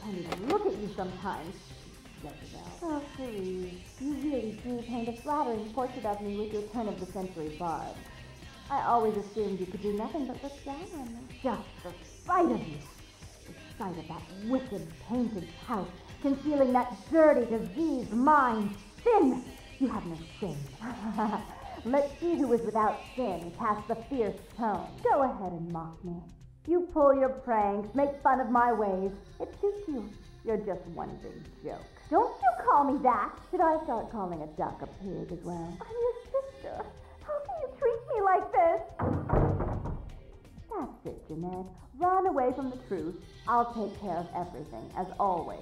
pretend to look at you sometimes. Oh, Cerise, you really do paint a flattering portrait of me with your turn-of-the-century bard. I always assumed you could do nothing but look down on me. Just the sight of you. The sight of that wicked, painted house, concealing that dirty, diseased mind, sin. You have no shame. Let she who is without sin cast the fierce tone. Go ahead and mock me. You pull your pranks, make fun of my ways. It suits you. You're just one big joke. Don't you call me that! Should I start calling a duck a pig as well? I'm your sister. How can you treat me like this? That's it, Jeanette. Run away from the truth. I'll take care of everything, as always.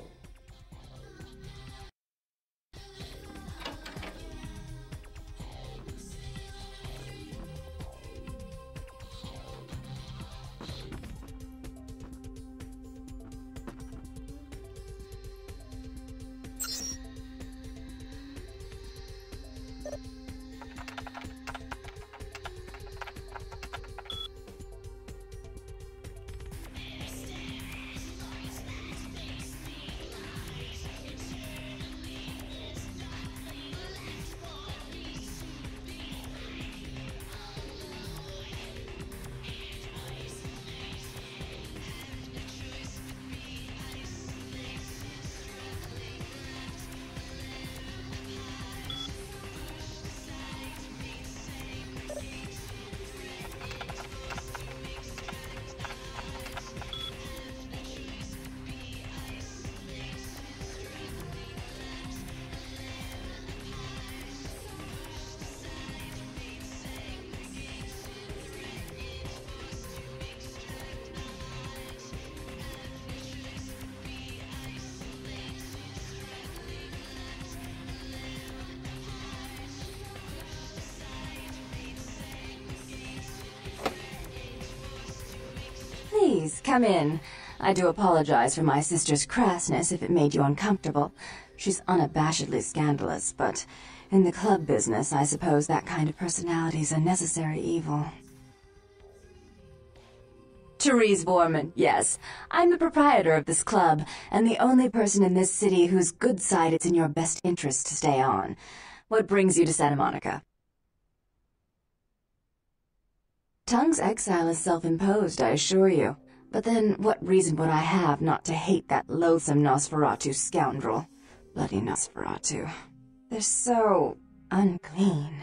Please, come in. I do apologize for my sister's crassness if it made you uncomfortable. She's unabashedly scandalous, but in the club business, I suppose that kind of personality's a necessary evil. Therese Borman, yes. I'm the proprietor of this club, and the only person in this city whose good side it's in your best interest to stay on. What brings you to Santa Monica? Tongue's exile is self-imposed, I assure you. But then, what reason would I have not to hate that loathsome Nosferatu scoundrel? Bloody Nosferatu. They're so unclean.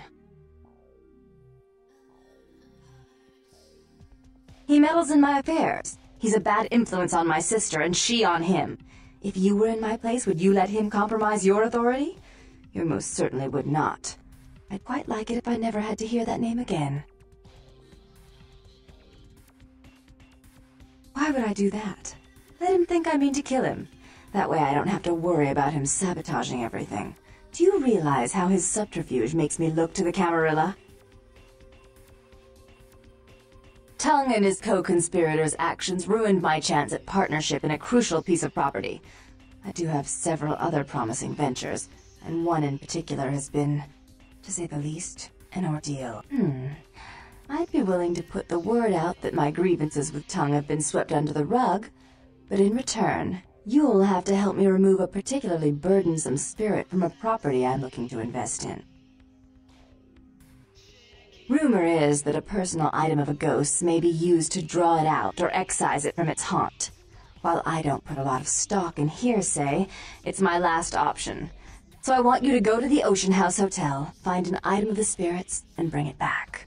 He meddles in my affairs. He's a bad influence on my sister, and she on him. If you were in my place, would you let him compromise your authority? You most certainly would not. I'd quite like it if I never had to hear that name again. Why would I do that? Let him think I mean to kill him. That way I don't have to worry about him sabotaging everything. Do you realize how his subterfuge makes me look to the Camarilla? Tongue and his co-conspirators' actions ruined my chance at partnership in a crucial piece of property. I do have several other promising ventures, and one in particular has been, to say the least, an ordeal. I'd be willing to put the word out that my grievances with Tongue have been swept under the rug, but in return, you'll have to help me remove a particularly burdensome spirit from a property I'm looking to invest in. Rumor is that a personal item of a ghost's may be used to draw it out or excise it from its haunt. While I don't put a lot of stock in hearsay, it's my last option. So I want you to go to the Ocean House Hotel, find an item of the spirits, and bring it back.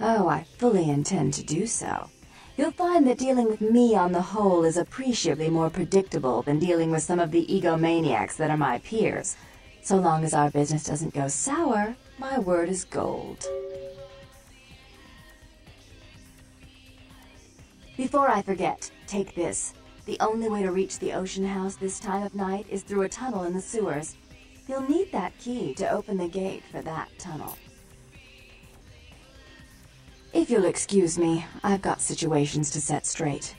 Oh, I fully intend to do so. You'll find that dealing with me on the whole is appreciably more predictable than dealing with some of the egomaniacs that are my peers. So long as our business doesn't go sour, my word is gold. Before I forget, take this. The only way to reach the Ocean House this time of night is through a tunnel in the sewers. You'll need that key to open the gate for that tunnel. If you'll excuse me, I've got situations to set straight.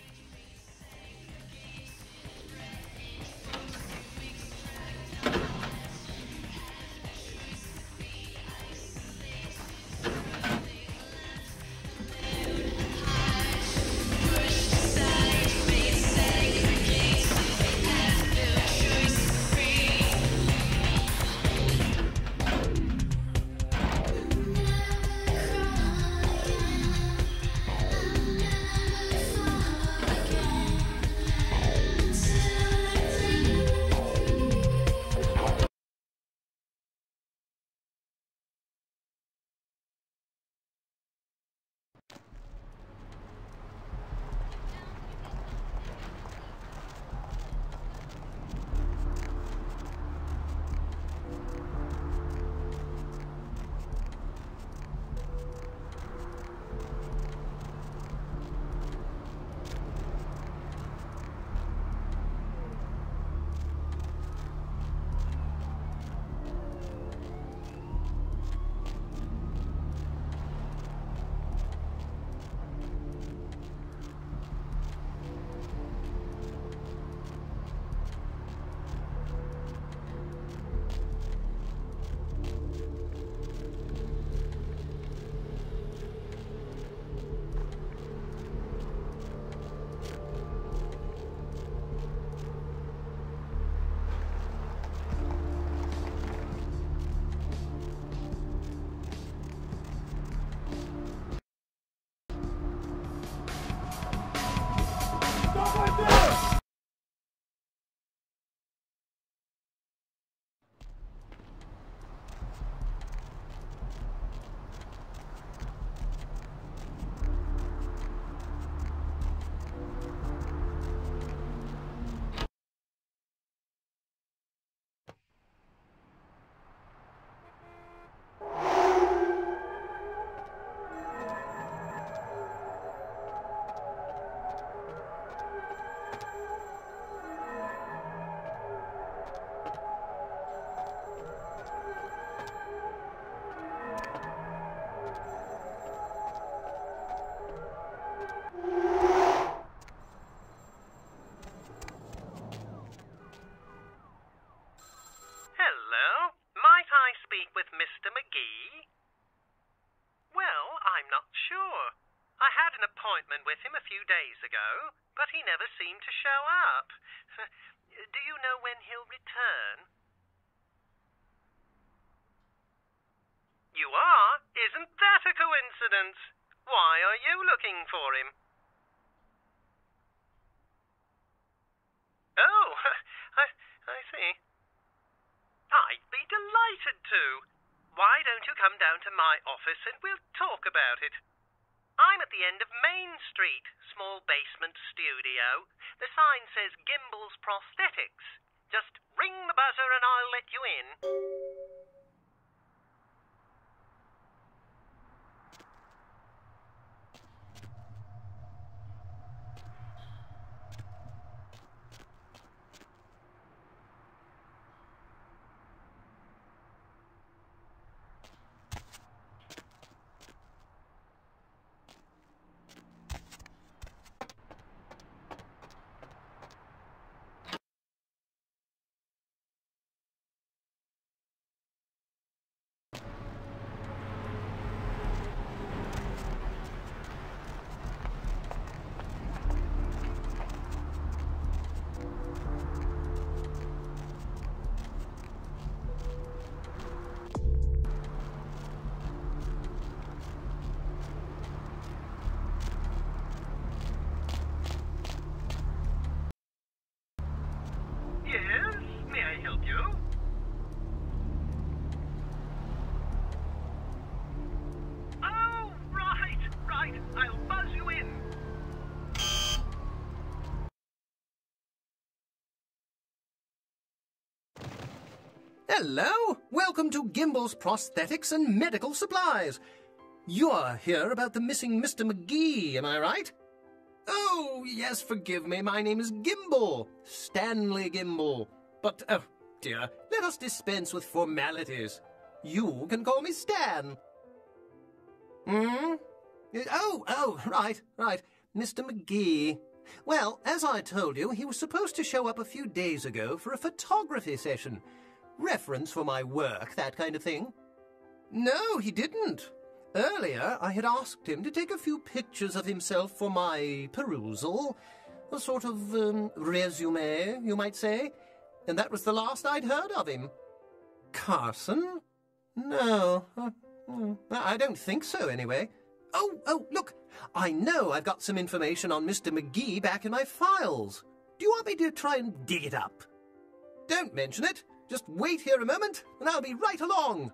ago, but he never seemed to show up. Do you know when he'll return? You are? Isn't that a coincidence? Why are you looking for him? Oh, I see. I'd be delighted to. Why don't you come down to my office and we'll talk about it? I'm at the end of Main Street, small basement studio. The sign says Gimbel's Prosthetics. Just ring the buzzer and I'll let you in. Yes, may I help you? Oh, right. I'll buzz you in. Hello! Welcome to Gimbel's Prosthetics and Medical Supplies. You're here about the missing Mr. McGee, am I right? Oh, yes, forgive me. My name is Gimbel. Stanley Gimbel. But, oh, dear, let us dispense with formalities. You can call me Stan. Oh, right. Mr. McGee. Well, as I told you, he was supposed to show up a few days ago for a photography session. Reference for my work, that kind of thing. No, he didn't. Earlier, I had asked him to take a few pictures of himself for my perusal. A sort of resume, you might say. And that was the last I'd heard of him. Carson? No. I don't think so, anyway. Oh, look. I know I've got some information on Mr. McGee back in my files. Do you want me to try and dig it up? Don't mention it. Just wait here a moment, and I'll be right along.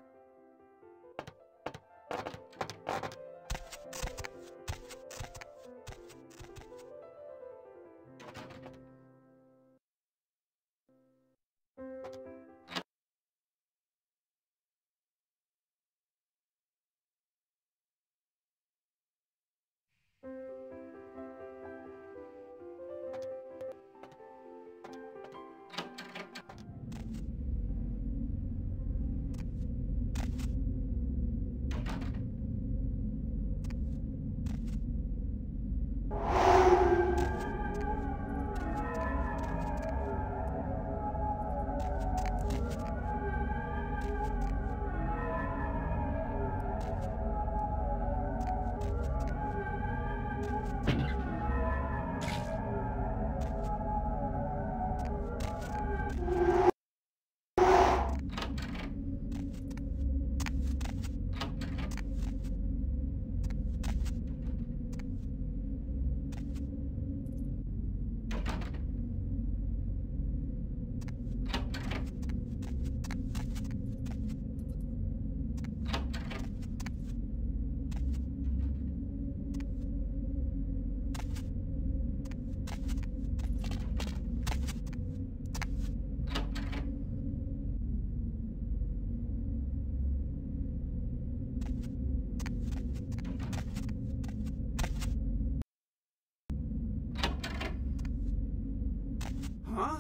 Huh?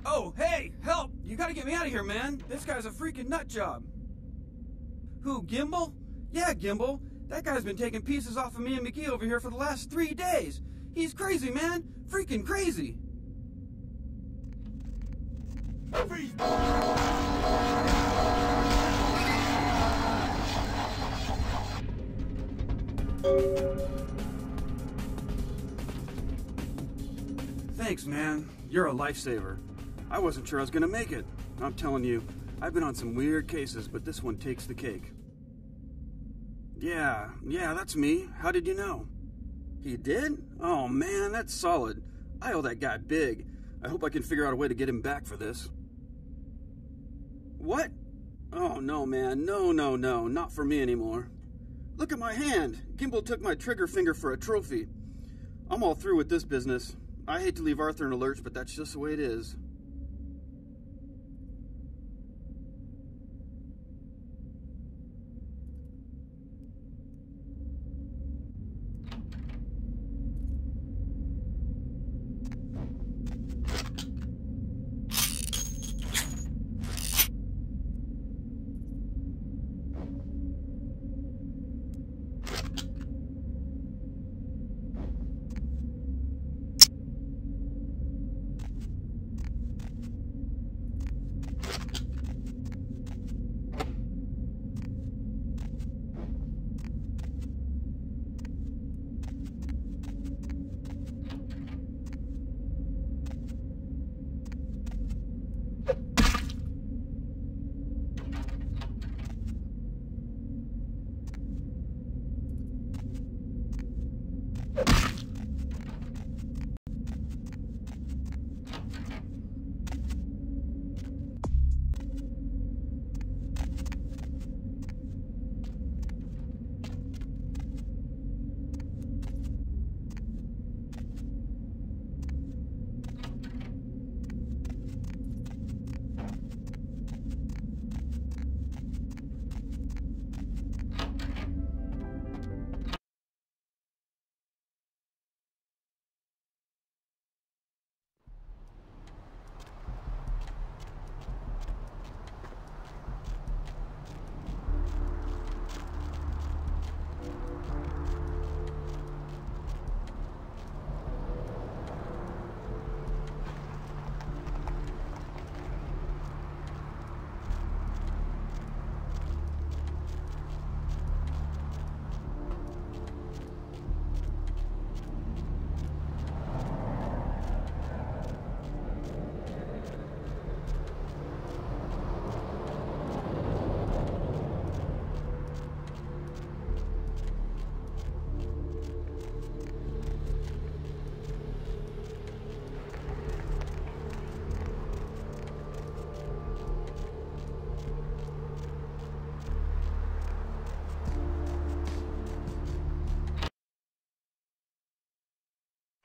Oh, hey, help! You gotta get me out of here, man. This guy's a freaking nut job. Who, Gimbel? Yeah, Gimbel. That guy's been taking pieces off of me and McGee over here for the last 3 days. He's crazy, man. Freaking crazy. Thanks, man. You're a lifesaver. I wasn't sure I was gonna make it. I'm telling you, I've been on some weird cases, but this one takes the cake. Yeah, that's me. How did you know? He did? Oh man, that's solid. I owe that guy big. I hope I can figure out a way to get him back for this. What? Oh no, man. No, not for me anymore. Look at my hand. Gimbal took my trigger finger for a trophy. I'm all through with this business. I hate to leave Arthur in a lurch, but that's just the way it is.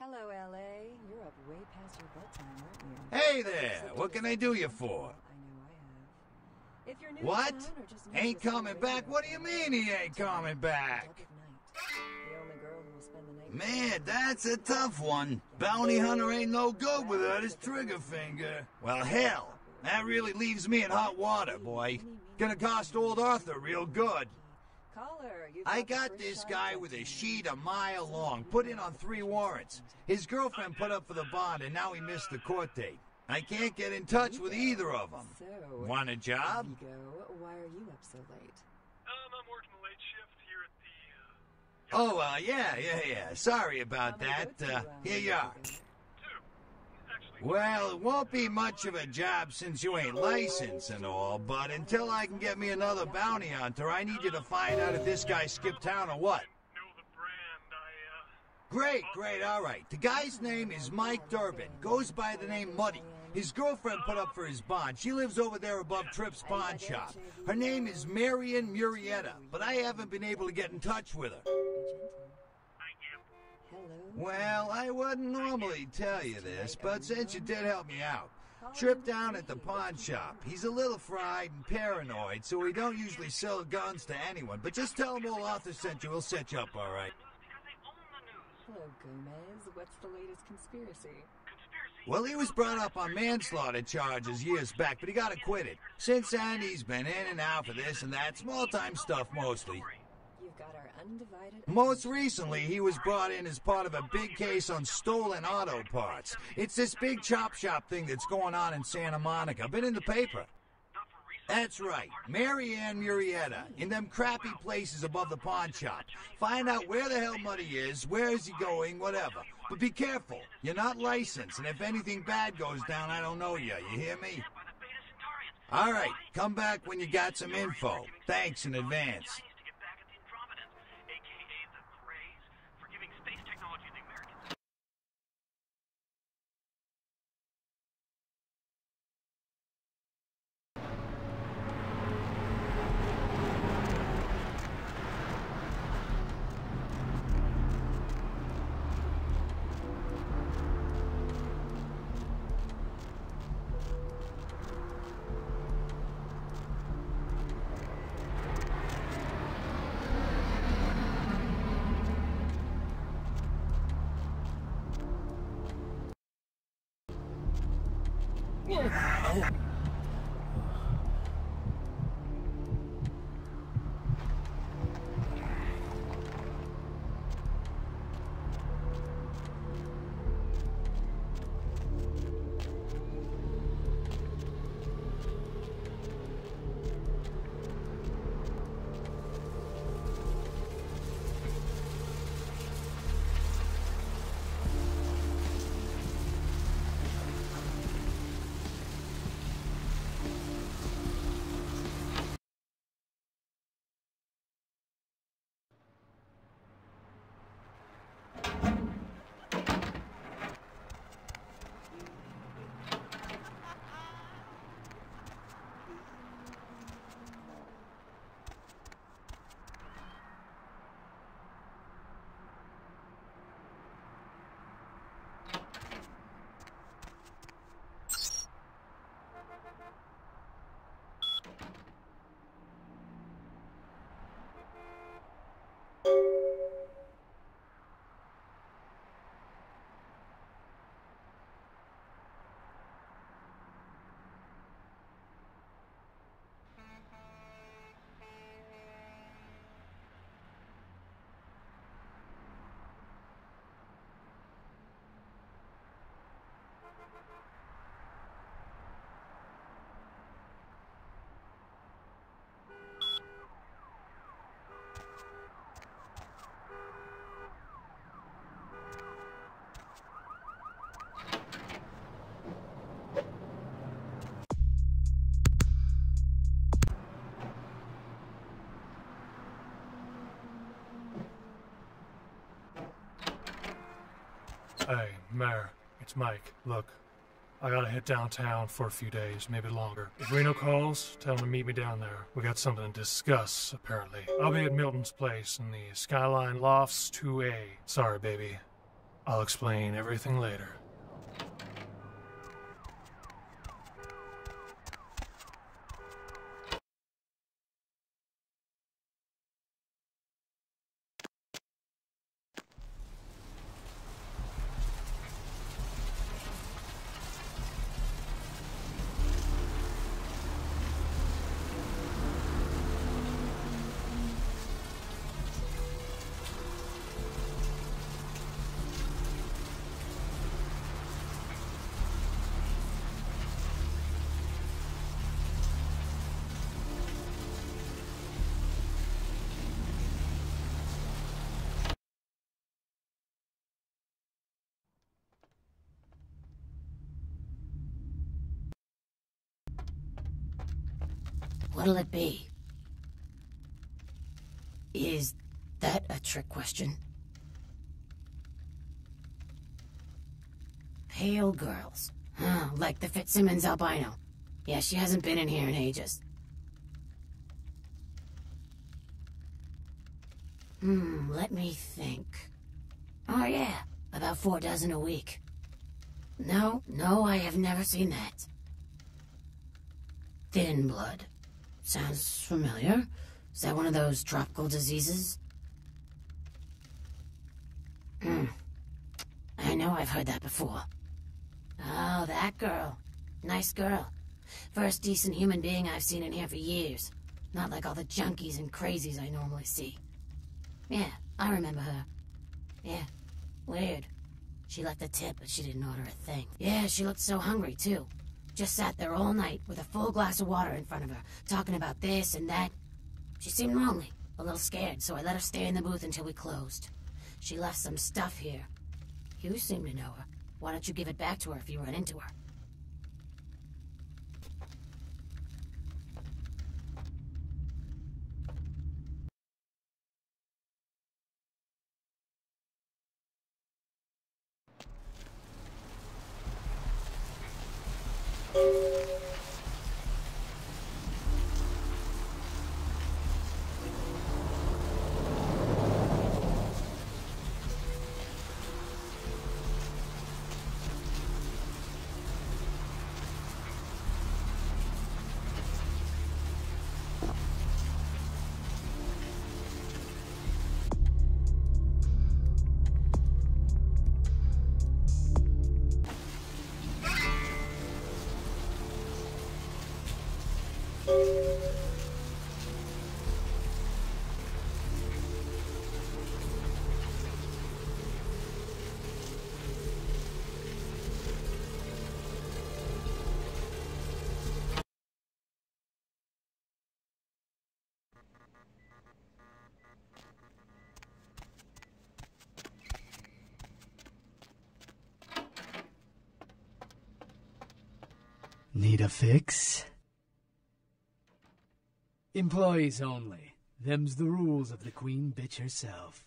Hello, L.A. You're up way past your bedtime, aren't you? Hey there! What can I do you for? If you're new What? to town or just new Ain't to the coming city, back? What do you mean he ain't coming back? the only girl who will spend the night. Man, that's a tough one. Bounty hunter ain't no good without his trigger finger. Well, hell, that really leaves me in hot water, boy. Gonna cost old Arthur real good. I got this guy with a sheet a mile long, put in on 3 warrants. His girlfriend put up for the bond, and now he missed the court date. I can't get in touch with either of them. So, Want a job? Vigo, why are you up so late? I'm working the late shift here at the... Yeah. Sorry about that. Here you are. Well, it won't be much of a job since you ain't licensed and all, but until I can get me another bounty hunter, I need you to find out if this guy skipped town or what. Great, all right. The guy's name is Mike Durbin. Goes by the name Muddy. His girlfriend put up for his bond. She lives over there above Tripp's pawn shop. Her name is Marion Murrieta, but I haven't been able to get in touch with her. Well, I wouldn't normally tell you this, but since you did help me out, Tripp down at the pawn shop. He's a little fried and paranoid, so he don't usually sell guns to anyone, but just tell him old Arthur sent you. He'll set you up all right. Hello, Gomez. What's the latest conspiracy? Well, he was brought up on manslaughter charges years back, but he got acquitted. Since then, he's been in and out for this and that, small-time stuff mostly. You've got our undivided... Most recently, he was brought in as part of a big case on stolen auto parts. It's this big chop shop thing that's going on in Santa Monica. Been in the paper. That's right, Marianne Murrieta, in them crappy places above the pawn shop. Find out where the hell Muddy is, where is he going, whatever. But be careful. You're not licensed, and if anything bad goes down, I don't know you. You hear me? All right, come back when you got some info. Thanks in advance. Hey, Mayor, it's Mike. Look, I gotta hit downtown for a few days, maybe longer. If Reno calls, tell him to meet me down there. We got something to discuss, apparently. I'll be at Milton's place in the Skyline Lofts 2A. Sorry, baby. I'll explain everything later. What'll it be? Is that a trick question? Pale girls. Huh, like the Fitzsimmons albino. Yeah, she hasn't been in here in ages. Let me think. Oh yeah, about 4 dozen a week. No, I have never seen that. Thin blood. Sounds familiar. Is that one of those tropical diseases? I know I've heard that before. Oh, that girl. Nice girl. First decent human being I've seen in here for years. Not like all the junkies and crazies I normally see. Yeah, I remember her. Yeah, weird. She left a tip, but she didn't order a thing. Yeah, she looked so hungry, too. Just sat there all night with a full glass of water in front of her, talking about this and that. She seemed lonely, a little scared, so I let her stay in the booth until we closed. She left some stuff here. You seem to know her. Why don't you give it back to her if you run into her? Need a fix? Employees only. Them's the rules of the queen bitch herself.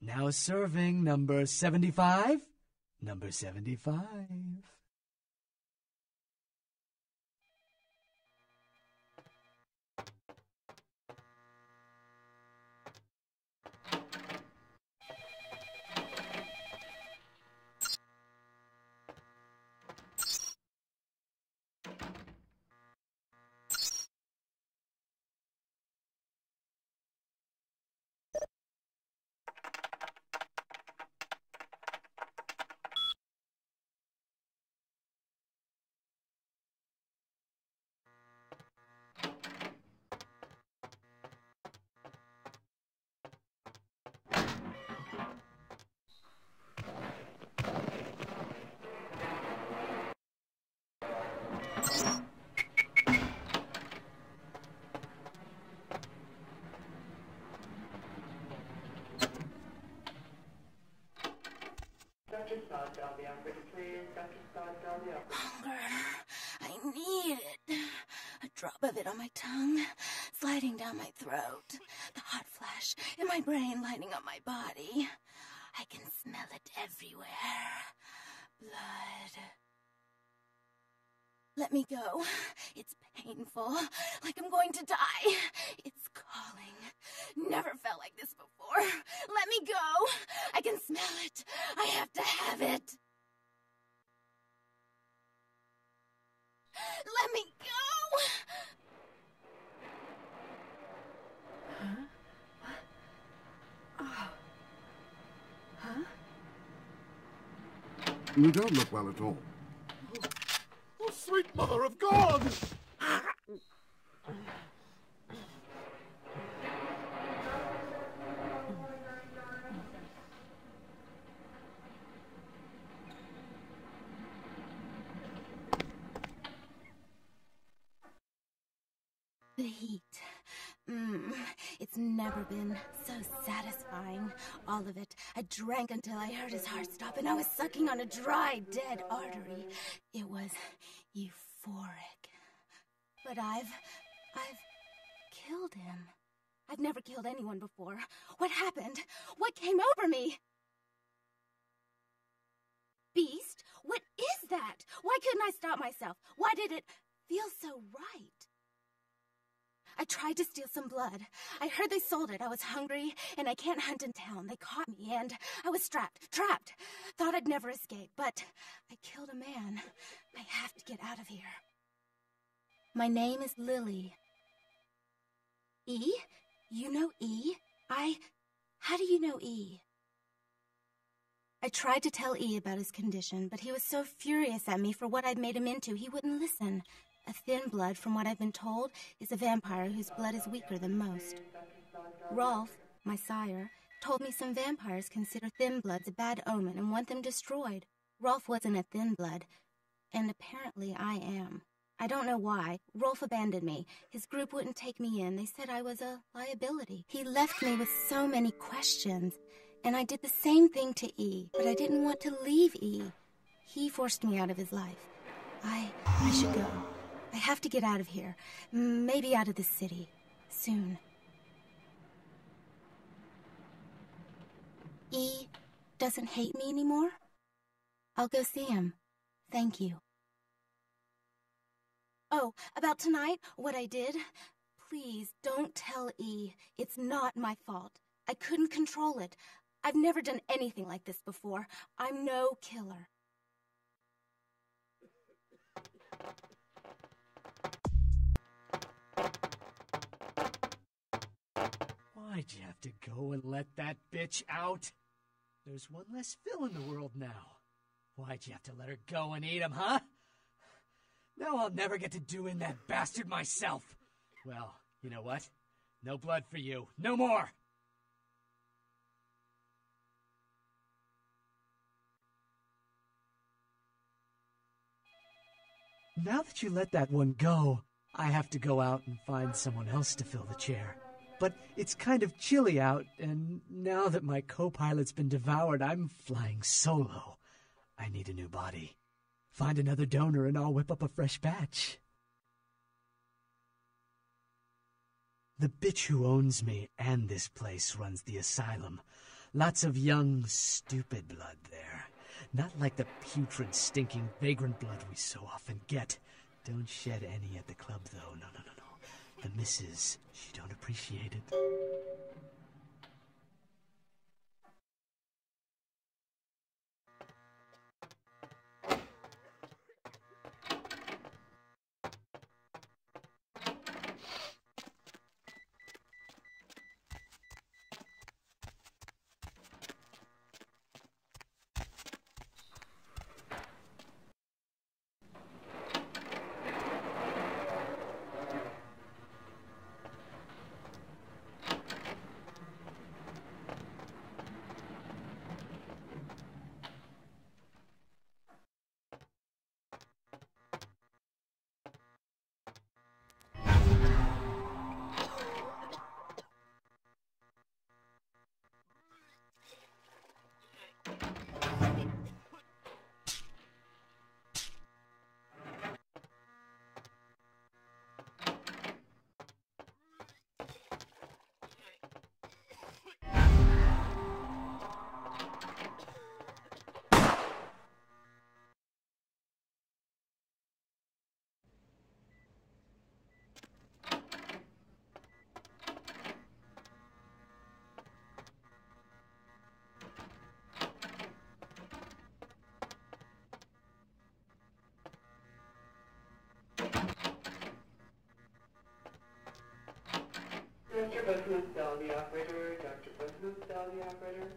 Now serving number 75? Number 75. Hunger. I need it. A drop of it on my tongue, sliding down my throat. The hot flash in my brain lighting up my body. I can smell it everywhere. Blood. Let me go. It's painful, like I'm going to die. It's calling. Never felt like this before. Let me go. I can smell it. I have to have it. Let me go. Huh? What? Oh. Huh? You don't look well at all. Oh, sweet mother of God! The heat. It's never been so satisfying. All of it. I drank until I heard his heart stop and I was sucking on a dry, dead artery. It was euphoric. But I've killed him. I've never killed anyone before. What happened? What came over me? Beast? What is that? Why couldn't I stop myself? Why did it feel so right? I tried to steal some blood. I heard they sold it. I was hungry, and I can't hunt in town. They caught me, and I was trapped. Thought I'd never escape, but I killed a man. I have to get out of here. My name is Lily. E? You know E? How do you know E? I tried to tell E about his condition, but he was so furious at me for what I'd made him into, he wouldn't listen. A thin blood, from what I've been told, is a vampire whose blood is weaker than most. Rolf, my sire, told me some vampires consider thin bloods a bad omen and want them destroyed. Rolf wasn't a thin blood, and apparently I am. I don't know why. Rolf abandoned me. His group wouldn't take me in. They said I was a liability. He left me with so many questions. And I did the same thing to E, but I didn't want to leave E. He forced me out of his life. I should go. I have to get out of here. Maybe out of the city. Soon. E doesn't hate me anymore? I'll go see him. Thank you. Oh, about tonight, what I did? Please, don't tell E. It's not my fault. I couldn't control it. I've never done anything like this before. I'm no killer. Why'd you have to go and let that bitch out? There's one less Phil in the world now. Why'd you have to let her go and eat him, huh? Now I'll never get to do in that bastard myself. Well, you know what? No blood for you. No more! Now that you let that one go, I have to go out and find someone else to fill the chair. But it's kind of chilly out, and now that my co-pilot's been devoured, I'm flying solo. I need a new body. Find another donor and I'll whip up a fresh batch. The bitch who owns me and this place runs the asylum. Lots of young, stupid blood there. Not like the putrid, stinking, vagrant blood we so often get. Don't shed any at the club, though. No. The missus, she don't appreciate it. Dr. Booth, the operator. Dr. Booth, the operator.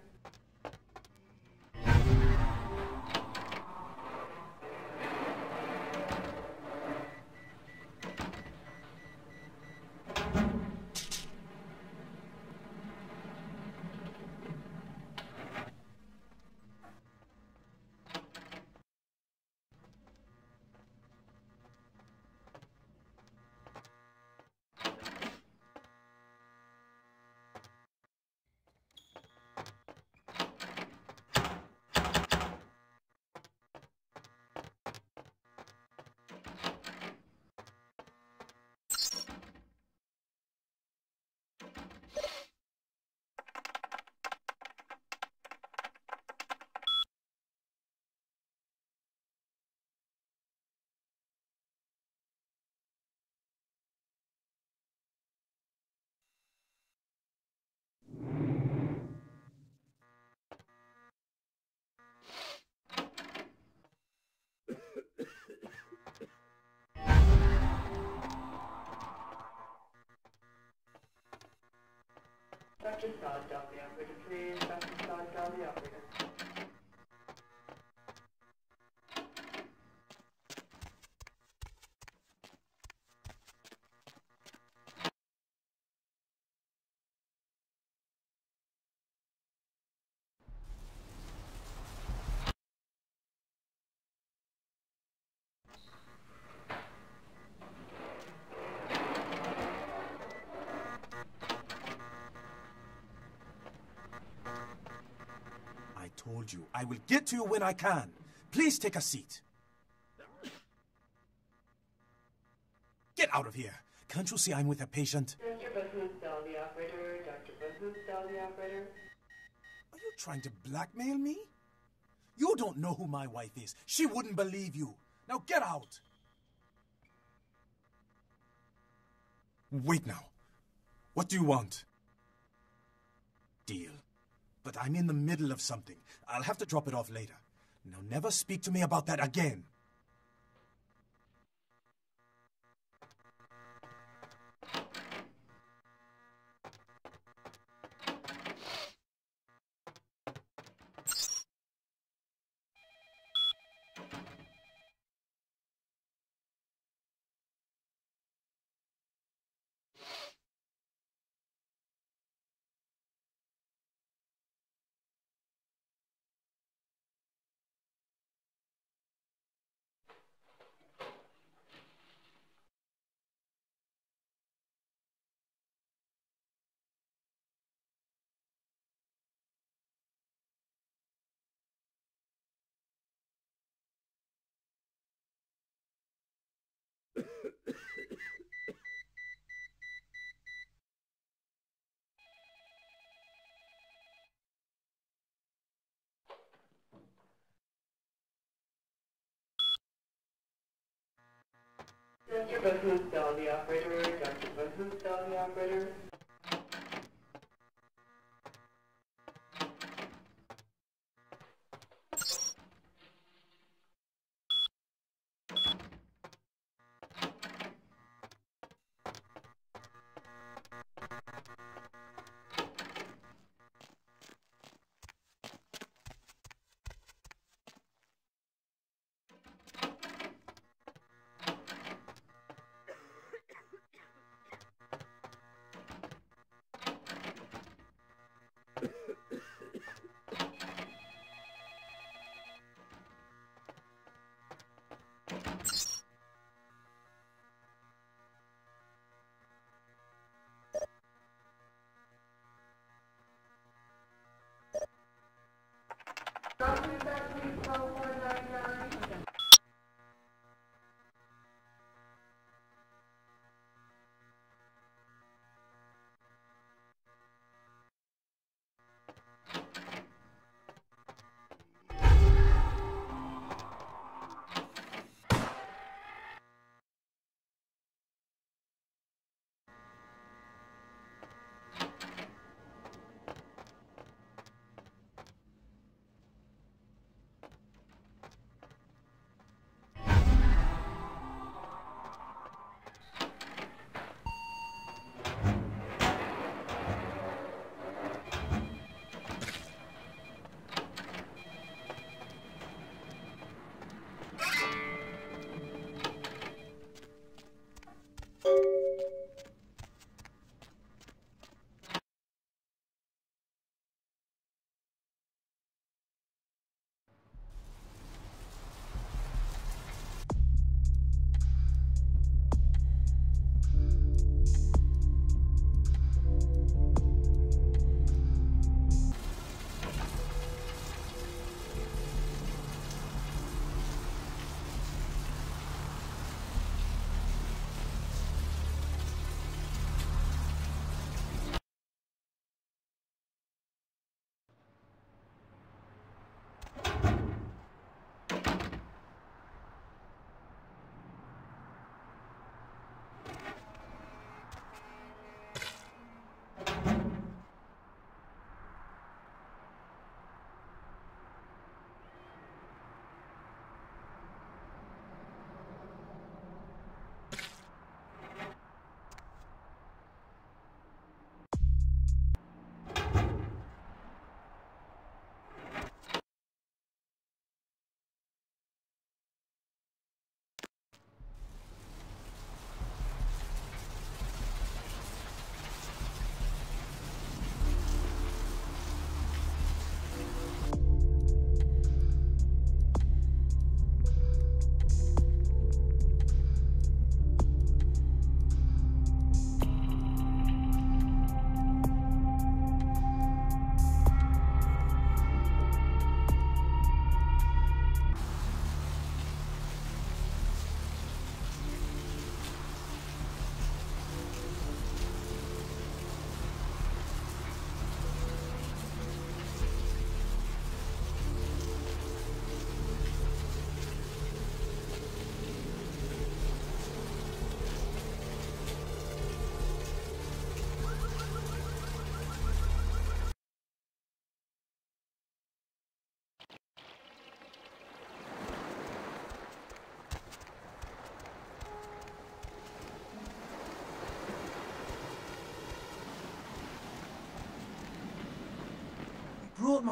Dr. Sod, the operator, please. Dr. Sod, the operator. I will get to you when I can. Please take a seat. Get out of here. Can't you see I'm with a patient? Dr. Bethesda, the operator. Dr. Bethesda, the operator. Are you trying to blackmail me? You don't know who my wife is. She wouldn't believe you. Now get out. Wait now. What do you want? Deal. But I'm in the middle of something. I'll have to drop it off later. Now never speak to me about that again. Dr. Bethesda, the operator. Dr. Bethesda, the operator.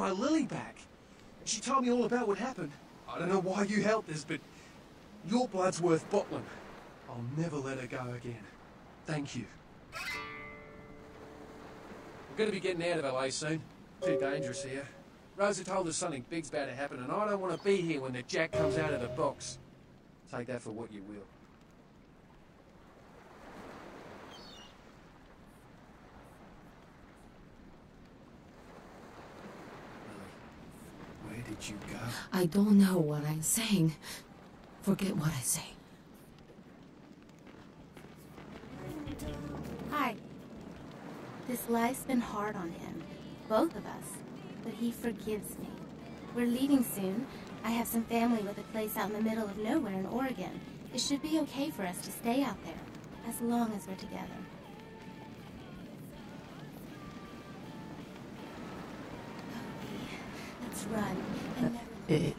my Lily back. She told me all about what happened. I don't know why you helped us, but your blood's worth bottling. I'll never let her go again. Thank you. We're going to be getting out of LA soon. Too dangerous here. Rosa told us something big's about to happen, and I don't want to be here when the jack comes out of the box. Take that for what you will. Where did you go? I don't know what I'm saying. Forget what I say. Hi. This life's been hard on him, both of us, but he forgives me. We're leaving soon. I have some family with a place out in the middle of nowhere in Oregon. It should be okay for us to stay out there, as long as we're together. Let's run and never...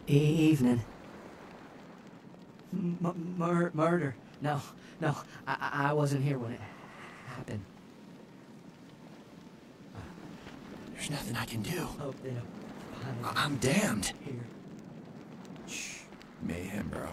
Evening. Murder. No, I wasn't here when it happened. There's nothing I can do. Hope they don't find I'm damned. Here. Shh. Mayhem, bro.